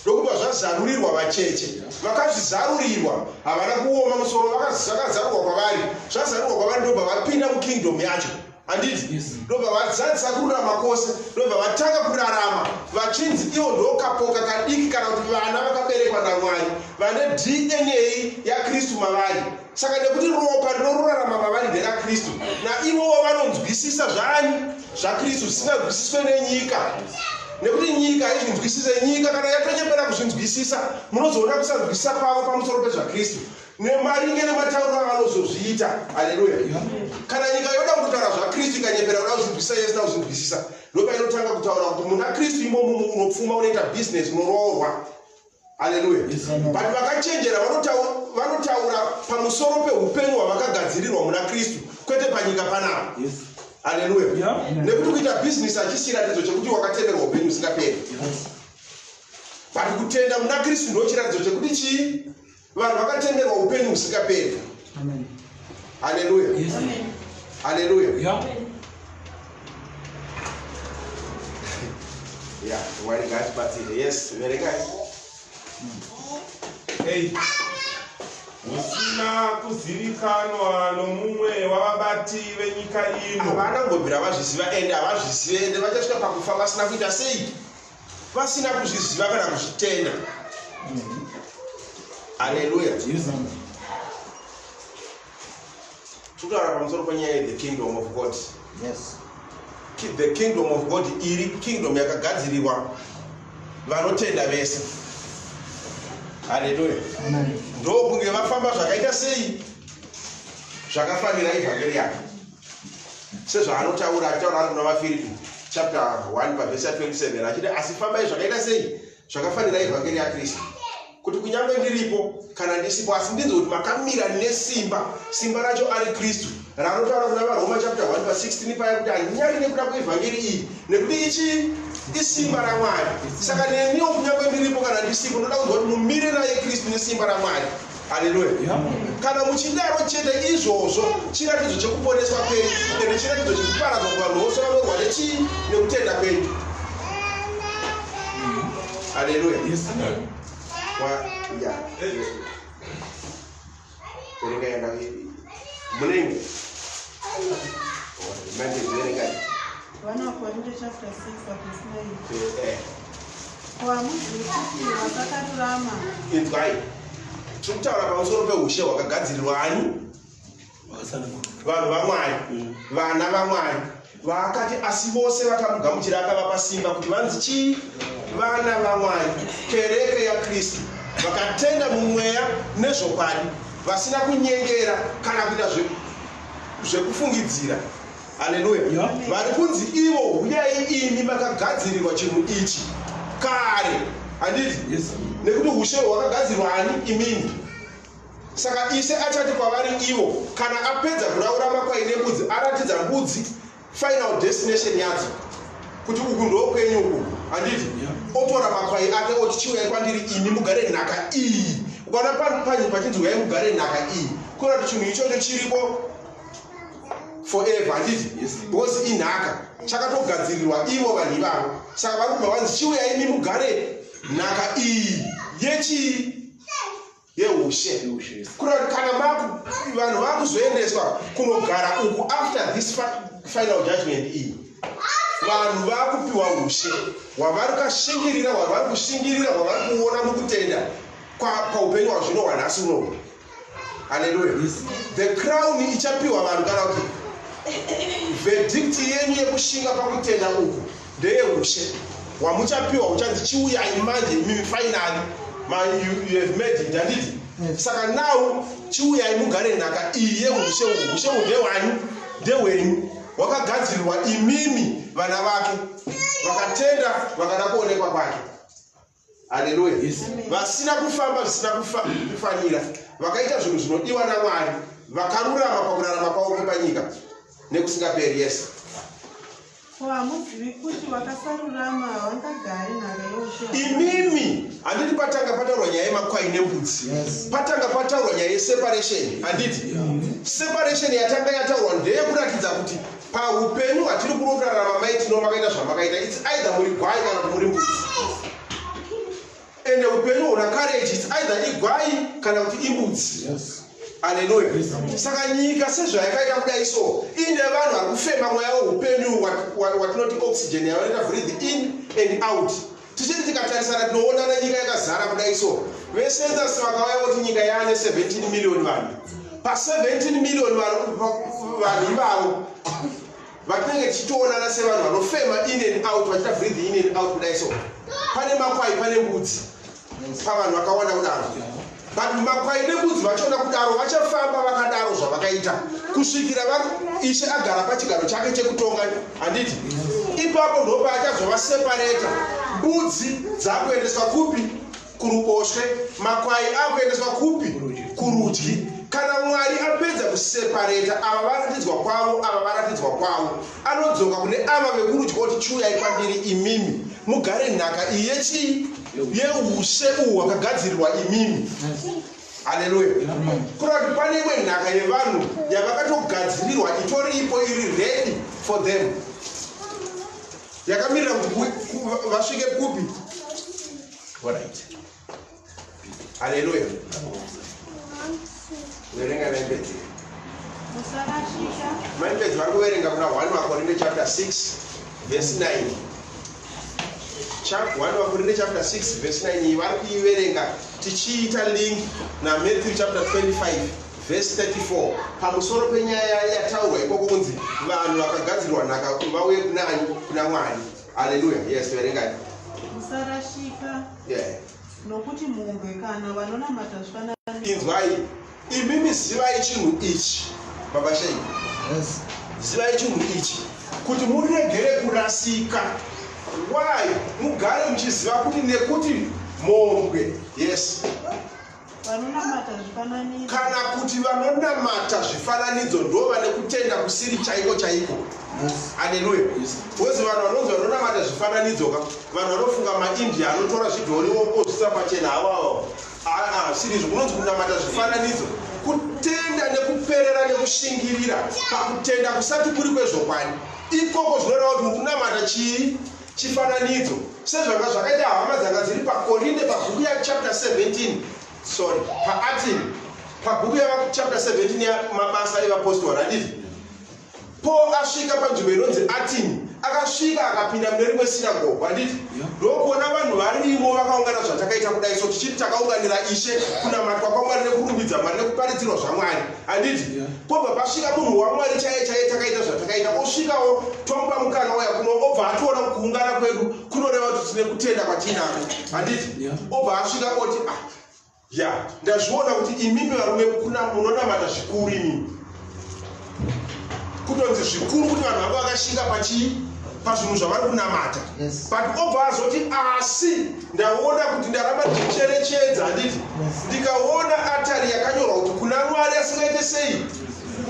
S1: Ndokubva zvazarurirwa vacheche. Vakazvizarurirwa havana kuoma musoro, vakazarurwa kwavari. Zvazarurwa kwavari ndobva vapinda mukingdom yacho. Handiti? Ndobva vadzadzisa kururama kwose, ndobva vatanga kurarama vachinzi ivo ndokapoka kadiki kana kuti vana vakaberekwa naMwari vane DNA yaKristu mavari. Saka nekuti ropa rinorarama mavari nderaKristu, naivowo vanonzwisisa zvani zvaKristu zvisinganzwisiswe nenyika. Nekuti nyika haizvinzwisise, nyika kana yatonyepera kuzvinzwisisa munozoona kusanzwisisa kwavo pamusoro pezvaKristu nemaringe nematauro avanozozviita. Haleluya. Kana nyika yoda kutaura zvaKristu ikanyepera kuda kuzvinzwisisa Yesu nakuzvinzwisisa, ndopainotanga kutaura kuti muna Kristu imomo unopfuma unoita business unoroorwa. Haleluya. But vakachenjera vanotaura pamusoro peupenyu hwavakagadzirirwa muna Kristu kwete panyika panapa. Haleluya. Nekuti kuita business hachiratidzo chekuti wakatemerwa upenyu usingaperi. But kutenda muna Kristu ndo chiratidzo chekuti chii? Vanhu vakatemerwa upenyu usingaperi.
S2: Amen.
S1: Haleluya. Haleluya. Yeah, Mwari ngatibatsire. Yes, verengai.
S7: Musina kuzivikanwa nomumwe wavabati venyika ino.
S1: Havana ngobvira vazviziva ende havazvizive ende vachasvika pakufa vasina kuita sei? Vasina kuzviziva kana kuzvitenda. Haleluya. Tutaura pamusoro penyaya the kingdom of God.
S2: Yes.
S1: The kingdom of God iri kingdom yakagadzirirwa vanotenda vese. Haleluya. Ndokunge vafamba zvakaita sei? Zvakafanira evhangeri yake. Sezvaanotaura achitaura ari kuna vaFilipi chapter 1 pavhesi 27 achiti asi fambai zvakaita sei? Zvakafanira evhangeri yaKristu. Kuti kunyange ndiripo kana ndisipo asi ndinzwe kuti makamira nesimba, simba racho ari Kristu. Ranotaura kuna vaRoma chapter 1 verse 16 paya kuti handinyari nekuda kuevhangeri iyi nekuti ichi isimba raMwari. Saka neniwo kunyange ndiripo kana ndisipo ndoda kuzwa kuti mumire naye Kristu nesimba raMwari. Haleluya. Kana muchidaro chete izvozvo chiratidzo chekuponeswa kwenyu ende chiratidzo chekuparadzwa kuvanhu vose vanorwa nechii? Nekutenda kwenyu. Haleluya. Munenge
S6: One of Corinthians chapter 6 verse 9.
S1: inzwai tiri kutaura pamusoro peushe hwakagadzirirwa ani vanhu vamwari vana vamwari vakati asi vose vakamugamuchira akavapa simba kuti vanzi chii vana vamwari kereke yaKristu vakatenda mumweya nezvokwadi vasina kunyengera kana kuita zvekufungidzira. Haleluya. Vari kunzi ivo huyai imi makagadzirirwa chinhu ichi kare. Handiti? Nekuti ushe hwakagadzirirwa ani imini. Saka Ishe achati kwavari ivo kana apedza kuraura makwai nembudzi aratidza mbudzi final destination yadzo kuti uku ndokwenyu uku. Handiti? Otora makwai ake oti chiuyai kwandiri imi mugare nhaka iyi. Ukaona panyu pachinzi uyai mugare nhaka iyi kuna kuti chinhu ichocho chiripo forever. Handiti? Because inhaka chakatogadzirirwa ivo vanhu ivavo. Saka vari kubva vanzi chiuyai imi mugare nhaka iyi yechi yeushe. Kuna kuti kana vanhu vakuzoendeswa kunogara uku after this final judgment iyi vanhu vakupiwa ushe hwavari kashingirira hwavari kushingirira hwavari kuona mukutenda paupenyu hwazvino hwanhasi unohu. Haleluya. The crown ichapiwa vanhu kana kuti verdict yenyu yekushinga pakutenda uku ndeyeushe hwamuchapiwa uchanzi chiuyai manje mimi finally you have made it. Handiti? Saka now chiuyai mugare nhaka iyi yeushe uku. Ushe uku ndehwanyu ndehwenyu hwakagadzirirwa imimi vana vake vakatenda vakada kuonekwa kwake. Haleluya. Vasina kufamba zvisina kufanira vakaita zvinhu zvinodiwa naMwari vakarurama pakurarama kwavo kwepanyika nekusingaperi. Yes. Imimi handiti patanga pataurwa nyaya yemakwai nembudzi. Patanga pataurwa nyaya yeseparation. Handiti? Separation yatanga yataurwa ndeyekuratidza kuti paupenyu hatiri kurarama maitino makaita zvamakaita. It's either muri gwai kana kuti muri mbudzi. Ende upenyu huna courage it's either igwai kana kuti imbudzi. Haleluya. Saka nyika sezvayakaita kudai so ine vanhu vari kufema mweya weupenyu watinoti oxygen yavanoita breathe in and out. Tichiti tikatarisana tinoona nyika yakazara kudai so vesenzasi vakauya kuti nyika yaane 17 million vanhu. Pa 17 million vanhu ivavo vatinenge tichitoonana sevanhu vanofema in and out vachiita breathe in and out kudai so pane makwai pane mbudzi pavanhu vakawanda kudaro. But makwai nembudzi vachiona kudaro vachafamba vakadaro zvavakaita kusvikira Ishe agara pachigaro chake chekutonga. Handiti? Ipapo ndo paachazovaseparator. Mbudzi dzakuendeswa kupi? Kuruboshwe. Makwai akuendeswa kupi? Kurudyi. Kana Mwari apedza kuseparata ava varatidzwa kwavo ava varatidzwa kwavo anodzoka kune ava vekurudyi kuti chiuyai kwandiri imimi mugare nhaka iyi yechi yeushe uhu hwakagadzirirwa imimi. Haleluya. Kuna kuti pane imwe nhaka yevanhu yavakatogadzirirwa itoripo iri ready for them yakamirira kuti vasvike kupi? Alright. Haleluya. Verenga membedzi. Membedzi vari kuverenga kuna 1 Corinthians chapter 6 verse 9. 1 Corinthians chapter 6 verse 9 vari kuiverenga tichiita link na Matthew chapter 25 verse 34 pamusoro penyaya yataurwa ikoko kunzi vanhu vakagadzirirwa nhaka kuti vauye kuna Mwari. Haleluya. Yes, verenga.
S8: Musarashika.
S1: Yeah.
S8: Nokuti mumwe kana vanonamata zvifananidzo.
S1: Inzwai. Imimi zivai chinhu ichi baba Shei. Yes. Zivai chinhu ichi kuti muregere kurasika. Why? Mugare muchiziva kuti nekuti mombe. Yes.
S8: Vanonamata zvifananidzo.
S1: Kana kuti vanonamata zvifananidzo ndo vane kutenda kusiri chaiko chaiko. Yes. Haleluya. Yes. Wezi vanhu vanonzi vanonamata zvifananidzo vanhu vanofunga maIndia anotora zvidhori ozvisa pachena havawo. Siri kunonzi kunamata zvifananidzo kutenda nekuperera nekushingirira pakutenda kusati kuri kwezvokwadi ikoko zvinoreva kuti mukunamata chii chifananidzo sezvanga zvakaita hama dzanga dziri pakorinde pabhuku chapter 17 paatini pabhuku chapter 17 yamabasa evapostori. Handiti? Paul asvika panzvimbo inonzi Atini, akasvika akapinda mune rimwe sinagoge, handiti? Ndokuona vanhu varimo vakaungana zvatakaita kudai, so tichiti takaunganira Ishe, kunamatwa kwaMwari nekurumbidza Mwari nekuparidzirwa zvaMwari, handiti? Pobva pasvika munhu waMwari chaiye takaita zvatakaita, osvikawo tomupa mukana wauya kuno, obva ationa kuungana kwedu kunoreva kuti tine kutenda kwatinako, handiti? Obva asvika oti ndazviona kuti imimi varume munonamata zvikuru imimi. Kutonzi zvikuru kuti vanhu vanga vakashinga pazvinhu zvavari kunamata. But obva azoti asi ndaona kuti ndaramba ndichicherechedza, handiti? Ndikaona atari yakanyorwa kuti kuna Mwari asingaite sei,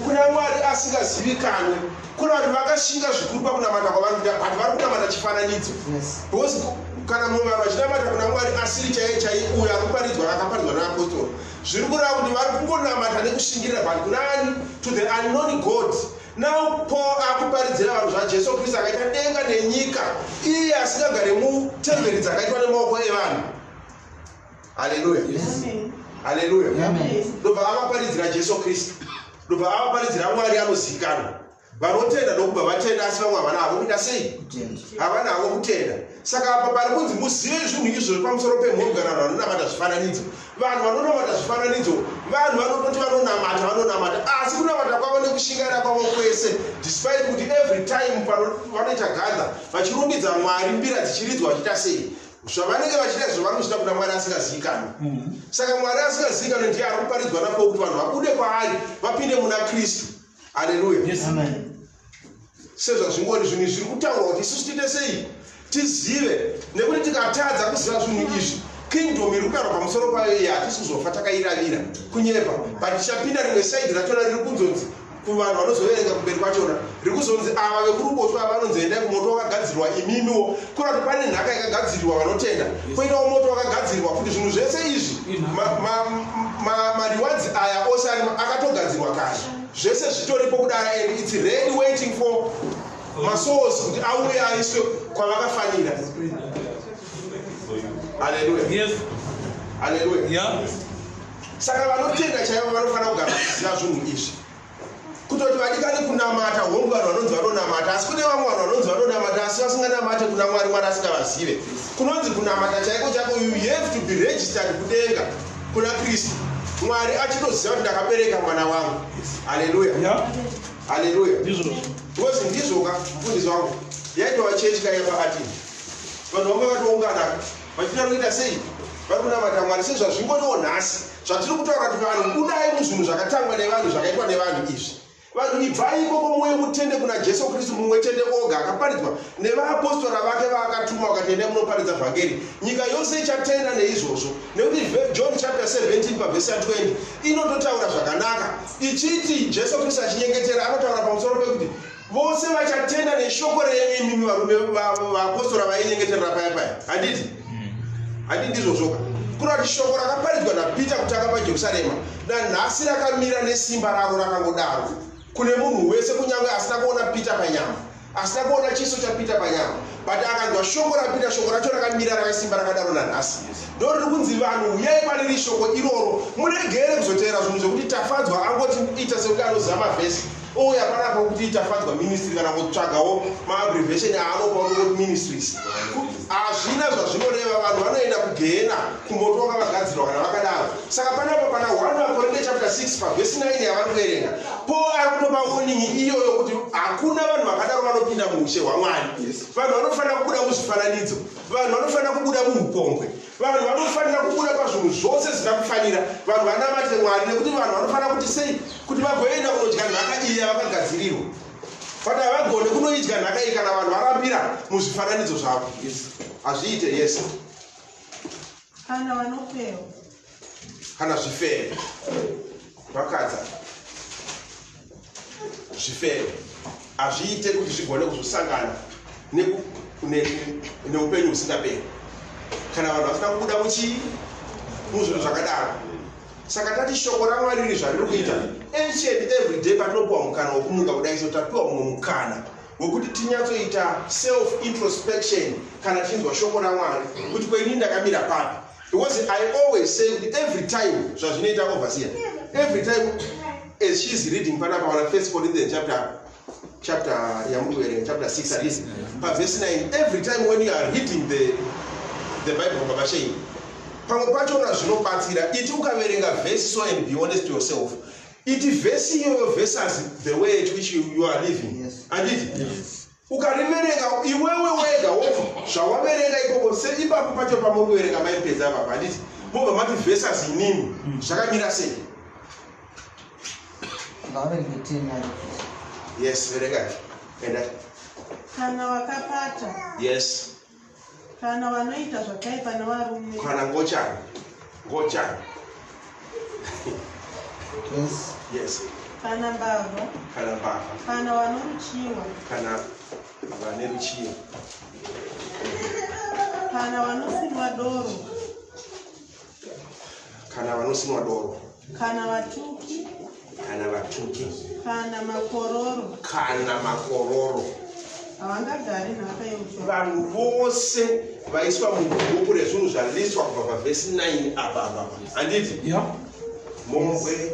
S1: kuna Mwari asingazivikanwe. Kuna vanhu vakashinga zvikuru pakunamata kwavanhu, but vari kunamata chifananidzo. Because kana munhu vanhu vachinamata kuna Mwari asiri chaiye uyo akaparidzwa naapostoli, zviri kureva kuti vari kungonamata nekushingirira vanhu kuna ani, to the unknown God. Now Paul akuparidzira vanhu zvaJesu Kristu akaita denga nenyika, iye asingagare mutemberi dzakaitwa nemaoko evanhu. Haleluya. Haleluya. Ndobva avaparidzira Jesu Kristu, ndobva avaparidzira Mwari anozivikanwa. Vanotenda ndokubva vatenda, asi vamwe havana havo kuita sei? Havana havo kutenda. Saka apa pari kunzi muzive zvinhu izvo pamusoro pemhurugano vanonamata zvifananidzo. Vanhu vanonamata zvifananidzo, vanhu vanototi vanonamata, asi kunamata kwavo nekushingaira kwavo kwese, despite kuti every time vanoita gadha vachirumbidza Mwari, mbira dzichiridzwa vachiita sei. Zvavanenge vachiita izvo vari kuchita kuna Mwari asingazivikanwe. Saka Mwari asingazivikanwe ndiye ari kuparidzwa napo kuti vanhu vabude kwaari vapinde muna Kristu. Haleluya. Sezvo zvingori zvinhu zviri kutaurwa kuti isusu tiite sei? Tizive, nekuti tikatadza kuziva zvinhu izvi, kingdom iri kudarwa pamusoro payo iyi hatisi kuzofa takairavira kunyepa, but tichapinda rimwe saidi rachona riri kunzonzi kuvanhu vanozoverenga kumberi kwachona, riri kuzonzi ava vekuruboshwe ava vanonzi endai kumoto wakagadzirwa imimiwo. Kuna kuti pane nhaka yakagadzirwa vanotenda, poitawo moto wakagadzirwa, kuti zvinhu zvese izvi mariwadzi aya ose akatogadzirwa kare, zvese zvitoripo kudara, and it's ready waiting for masouls kuti auye aiswe kwavakafanira. Haleluya. Haleluya. Saka vanotenda chaivo vanofanira kugara vachiziva zvinhu izvi, kutoti vadikani kunamata hongu vanhu vanonzi vanonamata, asi kune vamwe vanhu vanonzi vanonamata asi vasinganamate kuna Mwari, Mwari asingavazive. Kunonzi kunamata chaiko chako, you have to be registered kudenga kuna Kristu, Mwari achitoziva kuti ndakabereka mwana wangu. Haleluya. Haleluya. Because ndizvoka mufundisi wangu yaitwa chechi kaiva Atini, vanhu vamwe vatoungana vachida kuita sei, vari kunamata Mwari. Sezvazvingoriwo nhasi zvatiri kutaura kuti vanhu kudai muzvinhu zvakatangwa nevanhu zvakaitwa nevanhu izvi, vanhu ibvai ikoko muuye mutende kuna Jesu Kristu mumwe chete oga, akaparidzwa nevaapostora vake vaakatuma vakati endai munoparidza vhangeri. Nyika yose ichatenda neizvozvo, nekuti John chapter 17 pavhesi ya 20 inototaura zvakanaka ichiti Jesu Kristu achinyengetera anotaura pamusoro pekuti vose vachatenda neshoko reimimi varume vaapostora vainyengeterera paya paya, handiti? Handiti ndizvozvoka? Kuna kuti shoko rakaparidzwa naPita kutanga paJerusarema nanhasi rakamira nesimba raro rakangodaro kune munhu wese, kunyange asina kuona Pita panyama, asina kuona chiso chaPita panyama, but akanzwa shoko raPita, shoko racho rakamira rakasimba rakadaro nanhasi. Ndo riri kunzi vanhu uyai pane riri shoko iroro, muregere kuzoteera zvinhu zvokuti tafadzwa angoti ita sekuti anoziva mavhesi, ouya panapo kuti tafadzwa ministry kana kutsvagawo maabbreviation aanopa kuti ministries. Hazvina zvazvinoreva, vanhu vanoenda kugehena kumoto wakavagadzirwa kana vakadaro. Saka panapo pana 1 Korinto chapter 6 pavhesi 9 yavanotierenga, Paul ari kutopa warning iyoyo kuti hakuna vanhu vakadaro vanopinda muushe hwaMwari. Vanhu vanofanira kubuda muzvifananidzo, vanhu vanofanira kubuda muupombwe, vanhu vanofanira kubuda pazvinhu zvose zvingakufanira, vanhu vanamate Mwari, nekuti vanhu vanofanira kuti sei, kuti vagoenda kunodya nhaka iyi yavakagadzirirwa. But havagone kunoidya nhaka iyi kana vanhu varambira muzvifananidzo zvavo. Hazviite. Yes.
S8: Kana vanofewa,
S1: kana zvifero vakadza zvifero hazviite kuti zvigone kuzosangana neupenyu husingaperi kana vanhu vasina kubuda muzvinhu zvakadaro. Saka tati shoko raMwari riri zvariri kuita each and every day patinopiwa mukana wokumuka kudai, so tapiwa mumwe mukana wekuti tinyatsoita self introspection kana tichinzwa shoko raMwari kuti kwenini ndakamira papi. Because I always say that every time zvazvinoita overseer, every time as she's reading panapa on 1 Corinthians chapter chapter 6 at least. But verse 9, every time when you are reading the Bible, Baba Shane, it ukaverenga verse so and be honest to yourself. It verse your verses the way at which you are living.
S8: Yes.
S1: And it ukaremerenga iwewe wega wofu zvawaverenga ikoko seipapo pacho pamukuverenga maipedza apa panditi mobva mati verses inini zvakamira sei. Yes, verenga enda.
S8: Kana wakapata.
S1: Yes.
S8: Kana wanoita zvakaipa navarume.
S1: Kana ngochana.
S8: Yes.
S1: Yes.
S8: Kana mbavha. Kana vanoruchiwa.
S1: Kana vaneruchiwa.
S8: Kana vanosimwa doro. Kana vatuki. Kana makororo. Havangagari nhaka yehushoro.
S1: Vanhu vose vaiswa mubhuku rezvinhu zvaliswa kubva pavhesi 9 apa. Handiti? Mombe,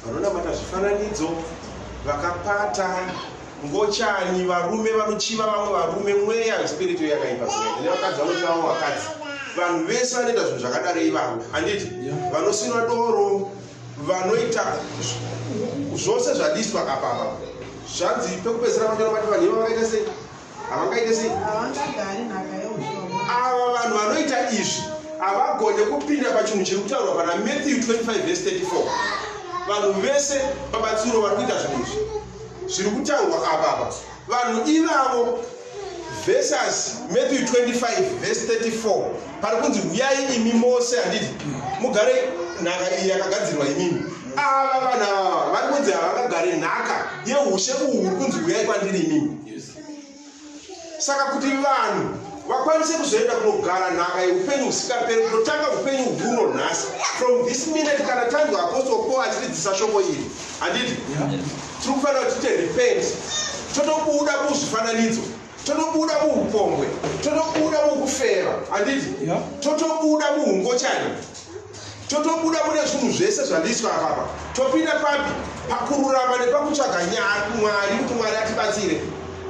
S1: vanonamata zvifananidzo, vakapata, ngochani, varume vanochiva vamwe varume, mweya spiritu yakaipa zvinoita. Nevakadzi vanochiva vamwe vakadzi. Vanhu vese vanoita zvinhu zvakadaro ivavo. Handiti? Vanosimwa doro, vanoita zvose zvaliswa apa. Zvanzi pekupedzisira vanhu vanhu ivavo vakaita sei? Havangaita sei?
S8: Havangagari nhaka yehushoro.
S1: Ava vanhu vanoita izvi havagone kupinda pachinhu chiri kutaurwa pana Matthew 25:34. Vanhu vese pabatsiro vari kuita zvinhu izvi zviri kutaurwa apa. Vanhu ivavo verses Matthew 25:34 pari kunzi uyai imi mose, handiti mugare nhaka iyi yakagadzirwa imimi. Ava vanhu ava vari kunzi havangagare nhaka yeushe uhu uri kunzi uyai kwandiri imimi. Saka kuti vanhu vakwanise kuzoenda kunogara nhaka yeupenyu husingaperi, kunotanga upenyu huno nhasi from this minute. Kana tanzwa Apostle Paul achiridzisa shoko iri, handiti tiri kufanira kuti repent, totobuda muzvifananidzo, totobuda muupombwe, totobuda mukufera, handiti totobuda muungochani, totobuda mune zvinhu zvese zvaliswa apapa, topinda papi? Pakururama nepakutsvaga Mwari kuti Mwari atibatsire.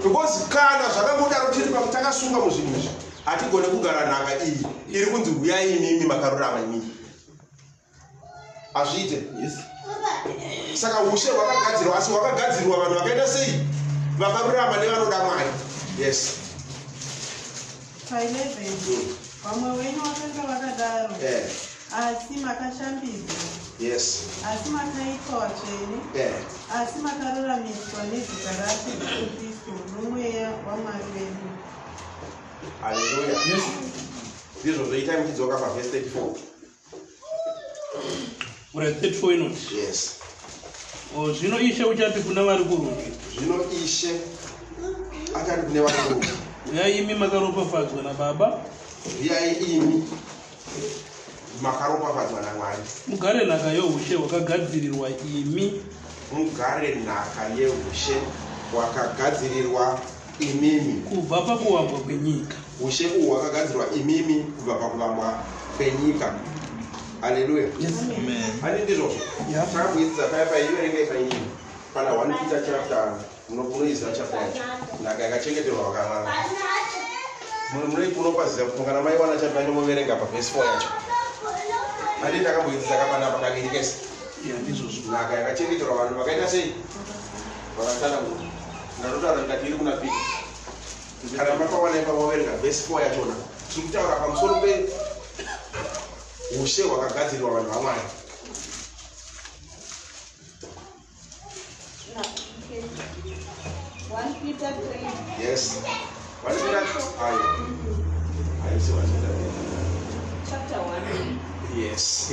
S1: Because kana zvakangodaro tiri takasunga muzvinhu izvi hatigone kugara nhaka iyi iri kunzi uyai imimi makarurama imimi. Hazviite? Saka ushe hwakagadzirwa, asi hwakagadzirwa vanhu vakaita sei? Vakarurama nevanoda Mwari. Yes.
S8: 11. Vamwe wenyu vakanga vakadaro. Asi makashambidzwa.
S1: Yes.
S8: Asi makaitwa vatsvene. Asi makaruramiswa nezita rake Jesu Kristu nomweya waMwari wedu.
S1: Haleluya. Yes. Ndizvo zvoita muchidzoka pavhesi 34.
S2: Right, 34 inoti.
S1: Yes.
S2: Zvino Ishe uchati kuna vari kurudyi.
S1: Zvino Ishe achati kune vari kurudyi.
S2: Uyai imi makaropafadzwa naBaba.
S1: Uyai imi makaropafadzwa naMwari.
S2: Mugare nhaka yeushe hwakagadzirirwa imi.
S1: Mugare nhaka yeushe hwakagadzirirwa imimi.
S2: Kubva pakuwambwa kwenyika.
S1: Ushe uhu hwakagadzirirwa imimi kubva pakuvambwa kwenyika. Haleluya.
S2: Yes. Amen.
S1: Hani ndizvo. Takakuidzisa paya iverenge painini. Pana 1 Peter chapter munoizwa chapter yacho. Nhaka yakachengeterwa vakamwana. Munopaziva kuti kana maiwana chapter inomuverenga pavhesi 4 yacho. Handi takamboidzisa kapanapa kakirikesa. Nhaka yakachengeterwa vanhu vakaita sei? Vakatsanangura. Ndanotaura ndikati iri kuna Peter. Kana makawana ipawaverenga vhesi 4 yachona. Tiri kutaura pamusoro pe ushe hwakagadzirirwa vanhu vaMwari. Yes. 1 Peter. I see 1 Peter.
S6: Chapter 1.
S1: Yes.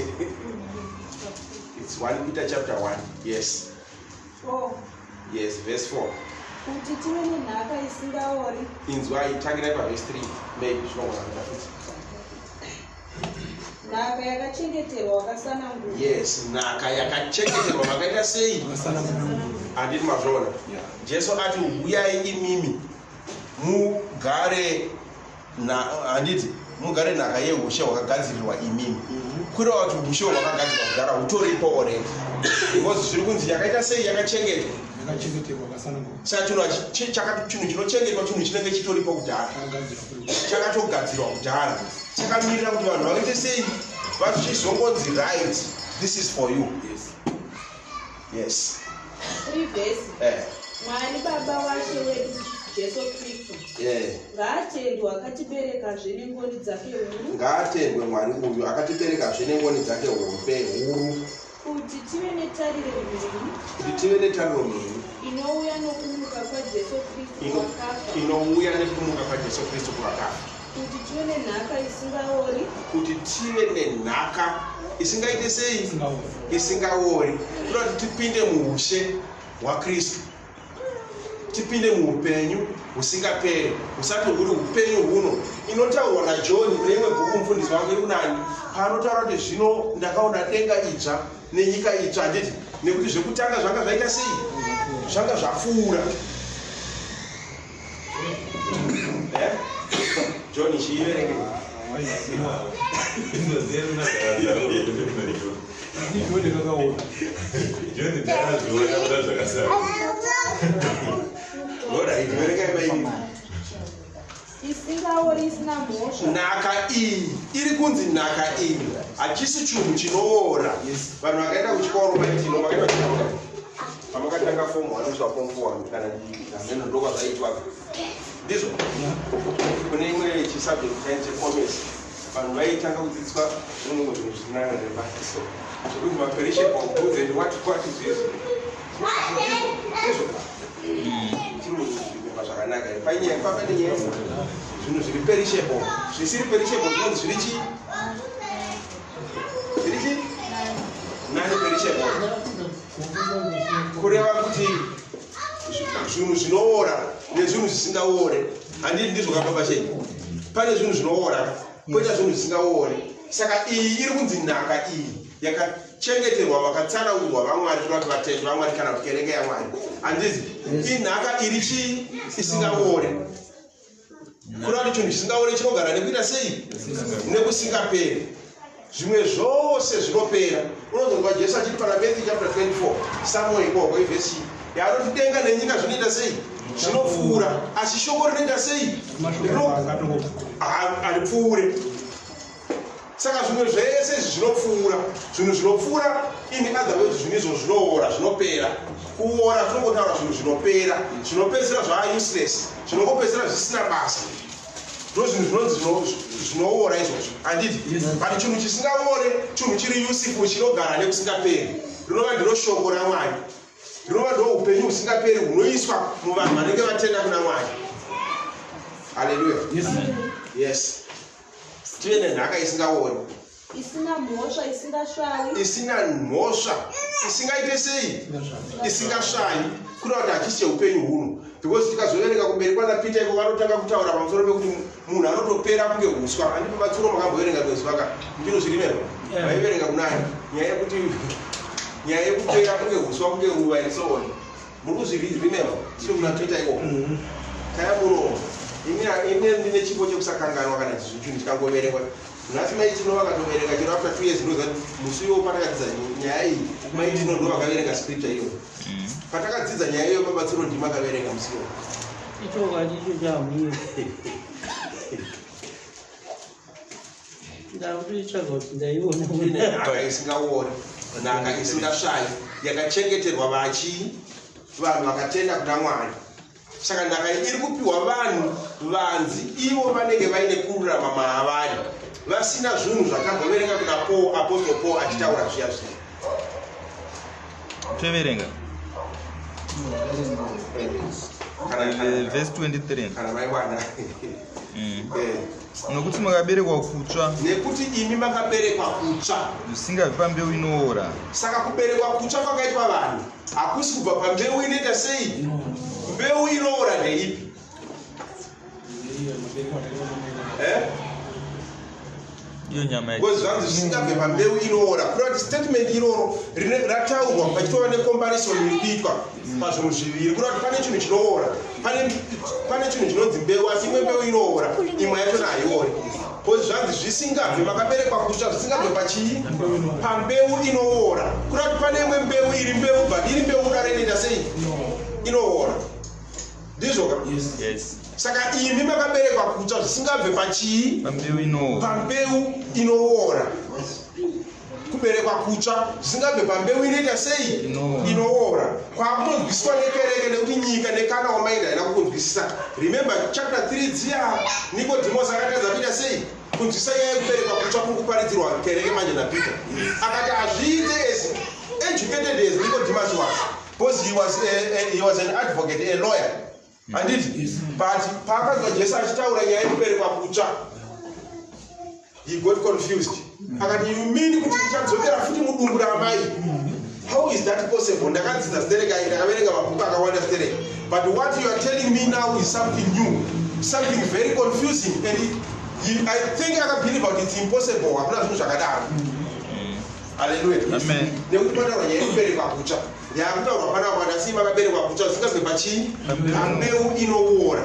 S1: It's 1 Peter chapter 1. Yes.
S6: 4.
S1: Yes, verse 4.
S6: Kuti tive nenhaka isingaori.
S1: Inzwa itangira pavhesi 3. Maybe zvinogona kuita.
S6: Nhaka yakachengeterwa vakasanangurwa.
S1: Yes, nhaka yakachengeterwa vakaita sei? Handiti mazvoona. Jesu ati uyai imimi mugare handiti mugare nhaka yeushe hwakagadzirirwa imimi kureva kuti ushe hwakagadzirwa kudhara hutoripo already because zviri kunzi yakaita sei yakachengetwa saka chinhu chinochengetwa chinhu chinenge chitoripo kudhara chakatogadzirwa kudhara chakamirira kuti vanhu vakaite sei vachizongonzi right this is for you. Yes.
S6: Mwari baba washe wedu Jesu Kristu ngaatendwe akatiberekazve nengoni dzake huru.
S1: Ngaatendwe Mwari uyu akatiberekazve nengoni dzake huru
S6: kuti tive netariro mbiri inouya nokumuka kwaJesu Kristu kuvakafa kuti tive nenhaka
S1: isingaite sei isingaori kuda kuti tipinde muushe hwaKristu, tipinde muupenyu husingaperi husati huri upenyu huno. Inotaurwa naJohn kune imwe bhuku mufundisi wangu iri kunani paanotaura kuti zvino ndakaona denga idzva nenyika idzva, handiti nekuti zvekutanga zvanga zvaita sei zvanga zvapfuura. John chiiverenge
S6: isingaori isina mhosva.
S1: Nhaka iyi iri kunzi nhaka iyi hachisi chinhu chinoora. Vanhu vakaenda kuchikoro maitino vakaenda kuchikoro pamakatanga fomu 1 kusvika fomu 4 kana ndizvo ndokwa zvaitwa ndizvo kune imwe chisabject chainzi commerce vanhu vaitanga kudzidziswa zvinhu zvinarembaiso zvekuti maperishable goods and what zvizvo chirungu zvakanaka panyaya panenyaya zvinhu zviri perishable zvisiri perishable zvinonzi zviri chi nani perishable kureva kuti zvinhu zvinoora nezvinhu zvisingaore. Handiti ndizvo kababa chenyu, pane zvinhu zvinoora koita zvinhu zvisingaore. Saka iyi iri kunzi nhaka iyi yakachengeterwa vakatsanangurwa vaMwari kuda kuti vatendi vaMwari kana kuti kereke yaMwari. Handizi inhaka iri chi isingaore kuda kuti chinhu chisingaore chinogara nekuita sei nekusingaperi. Zvimwe zvose zvinopera. Unozonzwa Jesu achiti pana Matthew chapter 24 Samuel ikoko ivhesi yaanoti denga nenyika zvinoita sei zvinopfuura asi shoko rinoita sei haripfuure. Saka zvimwe zvese zvinopfuura, zvinhu zvinopfuura in other words zvinhu izvo zvinoora zvinopera. Kuora tinongotaura zvinhu zvinopera zvinopedzisira zvaa useless zvinongopedzisira zvisina basa ndozvinhu zvinoora izvozvo. Handiti but chinhu chisingaore chinhu chiri useful chinogara nekusingaperi rinova ndiro shoko raMwari, rinova ndo upenyu husingaperi hunoiswa muvanhu vanenge vatenda kuna Mwari. Haleluya. Yes. Tive nenhaka isingaori
S6: isina mhosva
S1: isingaite sei isingasvayi kuda kuti hachisi cheupenyu huno. Because tikazoverenga kumberi kwana Peter iko vanotanga kutaura pamusoro pekuti munhu anotopera kunge huswa. Handipo matsuro makamboverenga mwezi waka ndino zvirimero vaiverenga kunani nyaya yekupera kunge huswa kunge ruva and so on. Muri kuzvirimero tiri kuna Peter iko kaya muno ine ndine chipo chekusakanganwa kana chinhu chikangoverengwa. Nhasi maitino vakatoverenga chino after 2 years ndozati musi iwo patakadzidza nyaya iyi maitino ndo vakaverenga scripture iyo patakadzidza nyaya iyo mabatsiro ndimakaverenga musiwo
S3: ichoka chicho chamhiri ndakutoitsvaga kuti ndaiona
S1: nhaka isingaori nhaka isingasvayi yakachengeterwa vanhu vakatenda kuna Mwari. Saka nhaka iri kupiwa vanhu vanzi ivo vanenge vaine kururama maavari vasina zvinhu zvakamboverenga kuna Apostle Paul achitaura zviya zviya.
S4: Toverenga verse 23
S1: kana maiwana
S4: nokuti makaberekwa kutsva,
S1: nekuti imi makaberekwa kutsva
S4: zvisingabvi pambeu inoora.
S1: Saka kuberekwa kutsva kwakaitwa vanhu hakusi kubva pambeu inoita sei. Mbeu inoora ndeipi?
S4: Iyo nyama
S1: because zvanzi zvisingabve pambeu inoora kuda kuti statement iroro rataurwa pachitova necomparison iri kuitwa pazvinhu zviviri kuda kuti pane chinhu chinoora pane chinhu chinonzi mbeu asi imwe mbeu inoora imwe yacho haiori. Because zvanzi zvisingabve makaberekwa kutsva zvisingabve pachii pambeu inoora. Kurati pane imwe mbeu iri mbeu but iri mbeu dare inoita sei inoora. Ndizvo ka?
S4: Yes.
S1: Saka imi makaberekwa kutsva zvisingabve pachii pambeu inoora. Kuberekwa kutsva zvisingabve pambeu inoita sei inoora. Kwamunonzwisiswa nekereke nekuti nyika nekana wamainda haina kukunzwisisa. Remember chapter 3 dziya Nicodemus akatadza kuita sei kunzwisisa nyaya yekuberekwa kutsva kungoparidzirwa kereke manje naPeter. Akati hazviite as educated as Nicodemus was, because he was an advocate, a lawyer. Handiti? But paakazwa Jesu achitaura nyaya yekuberekwa kutsva, he got confused. Akati you mean kuti tichadzokera futi mudumbu ramai? How is that possible? Ndakadzidza stereka ndakaverenga mabhuku akawanda stereka. But what you are telling me now is something new, something very confusing, and I think I can believe that it's impossible. Hakuna zvinhu zvakadaro. Hallelujah.
S4: Amen.
S1: Nekuti pataura nyaya yekuberekwa kutsva yakutaurwa panapa kuti asi makaberekwa kutsva zvisingabve pachii pambeu inoora.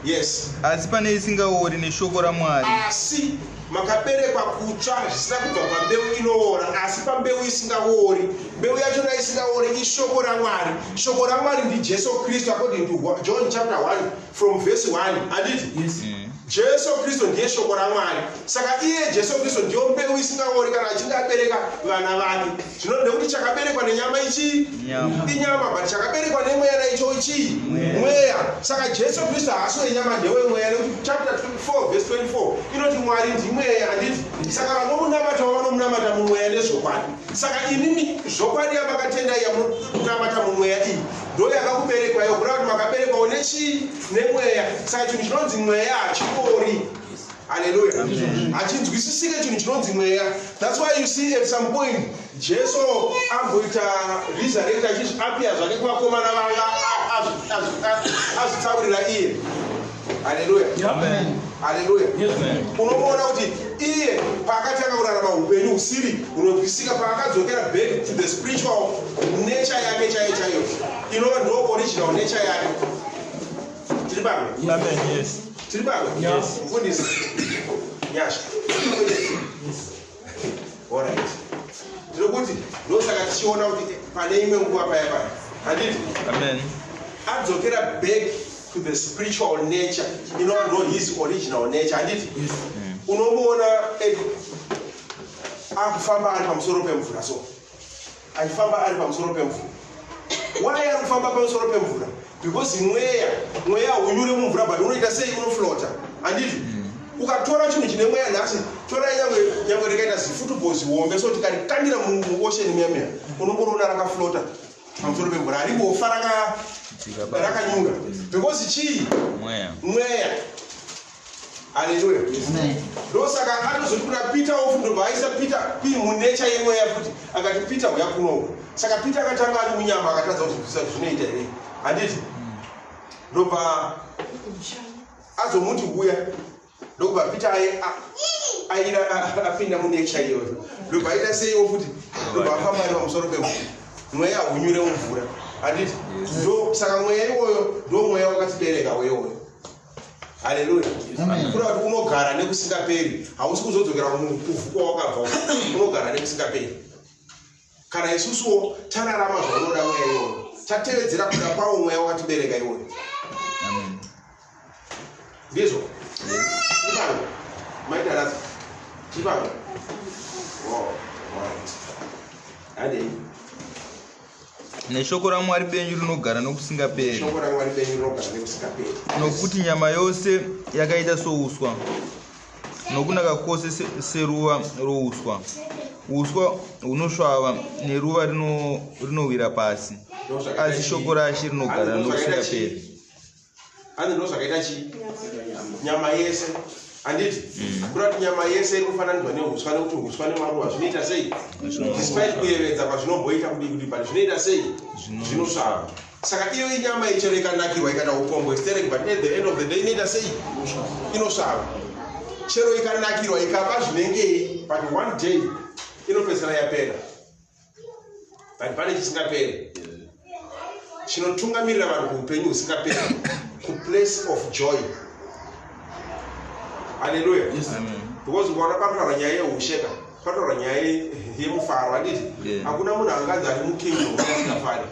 S1: Yes.
S4: Asi pane isingaori neshoko raMwari.
S1: Asi makaberekwa kutsva zvisina kubva pambeu inoora asi pambeu isingaori. Mbeu yachona isingaori ishoko raMwari. Shoko raMwari ndi Jesu Kristu according to John chapter 1 from verse 1. Handiti? Yes. Jesu Kristu ndiye shoko raMwari. Saka iye Jesu Kristu ndiyo mbeu isingaori kana achinge abereka vana vake. Zvinode kuti chakaberekwa nenyama ichi inyama, but chakaberekwa nemweya naicho ichi mweya. Saka Jesu Kristu haasi wenyama ndewemweya nekuti chapter 4 verse 24 inoti Mwari ndimweya. Handiti? Saka vanomunamata vanomunamata mumweya nezvokwadi. Saka inini zvokwadi yamakatenda yamunamata mumweya iyi ndo yakakuberekwayo kuda kuti makaberekwawo nechi nemweya. Saka chinhu chinonzi mweya hachikori. Hallelujah. Hachinzwisisike chinhu chinonzi mweya. That's why you see at some point Jesu amboita resurrect achizviapia zvake kuvakomana vanga azvitaurira iye. Hallelujah. Amen. Hallelujah. Amen. Unoona kuti iye paakatanga kurarama upenyu husiri hunonzwisika paakadzokera back to the spiritual nature yake chaiyo chaiyo inova ndo original nature yake. Tiri pamwe?
S4: Amen. Yes.
S1: Tiri pamwe? Yes. Mfundisi. Nyasha. All right. Ndinokuti ndosaka tichiona kuti pane imwe nguva paya paya. Handiti?
S4: Amen.
S1: Adzokera back to the spiritual nature, you know his original nature. Handiti? Unomuona akufamba ari pamusoro pemvura so. Achifamba ari pamusoro pemvura. Why ari kufamba pamusoro pemvura? Because mweya unyure mumvura but unoita sei unoflota. Handiti? Ukatora chinhu chine mweya nhasi, tora nyangwe rikaita zifutubozi hombe so tikarikanira muocean miyamiya unomboona rakaflota pamusoro pemvura haringofa rakanyunga. Because chii mweya. Hallelujah. Ndosaka atozoti kuna Peter ndobva aisa Peter munecha yemweya futi akati Peter uya kunoku. Saka Peter akatanga ari munyama akatadza kuti zvinoita here. Handiti? Ndobva azomuti uya ndobva Peter apinda munecha iyoyo. Ndobva aita seiwo futi ndobva afamba ari pamusoro pemvura. Mweya unyure mumvura. Handiti? Ndo saka mweya iwoyo ndo mweya wakatibereka wewoyo. Hallelujah. Kuda kuti unogara nekusingaperi. Hausi kuzodzokera muvhu kwawakabva. Unogara nekusingaperi. Kana isusuwo tararama zvaunoda mweya iwoyo. Tatevedzera kuda kwawo mweya wakatibereka iwoyo.
S4: Amen.
S1: Ndizvo? Tipano. Maita rasa. Tipano. Wow. Right. Adei.
S4: Neshoko raMwari benyu rinogara nokusingaperi.
S1: Shoko raMwari benyu rinogara nokusingaperi.
S4: Nokuti nyama yose yakaita souswa, nokunaka kwose seruva rouswa. Uswa hunosvava neruva rinowira pasi, asi shoko raShe rinogara nokusingaperi.
S1: Ani ndo zvakaita chi? Nyama yese. Handiti? Kurati nyama yese inofananidzwa nehuswa nekuti huswa nemaruva zvinoita sei? Despite kuyevedza kwazvinomboita kudii pari zvinoita sei? Zvinosvava. Saka iyo inyama ichero ikanakirwa ikaita upombwe stereki, but at the end of the day inoita sei? Inosvava. Chero ikanakirwa ikapa zvinengei, but one day inopedzisira yapera. But pane chisingaperi. Chinotungamirira vanhu kuupenyu husingaperi, ku place of joy. Hallelujah.
S4: Amen.
S1: Because ukaona pataura nyaya yeusheka, pataura nyaya yemufaro, handiti hakuna munhu anganzi ari mukingdom asingafari.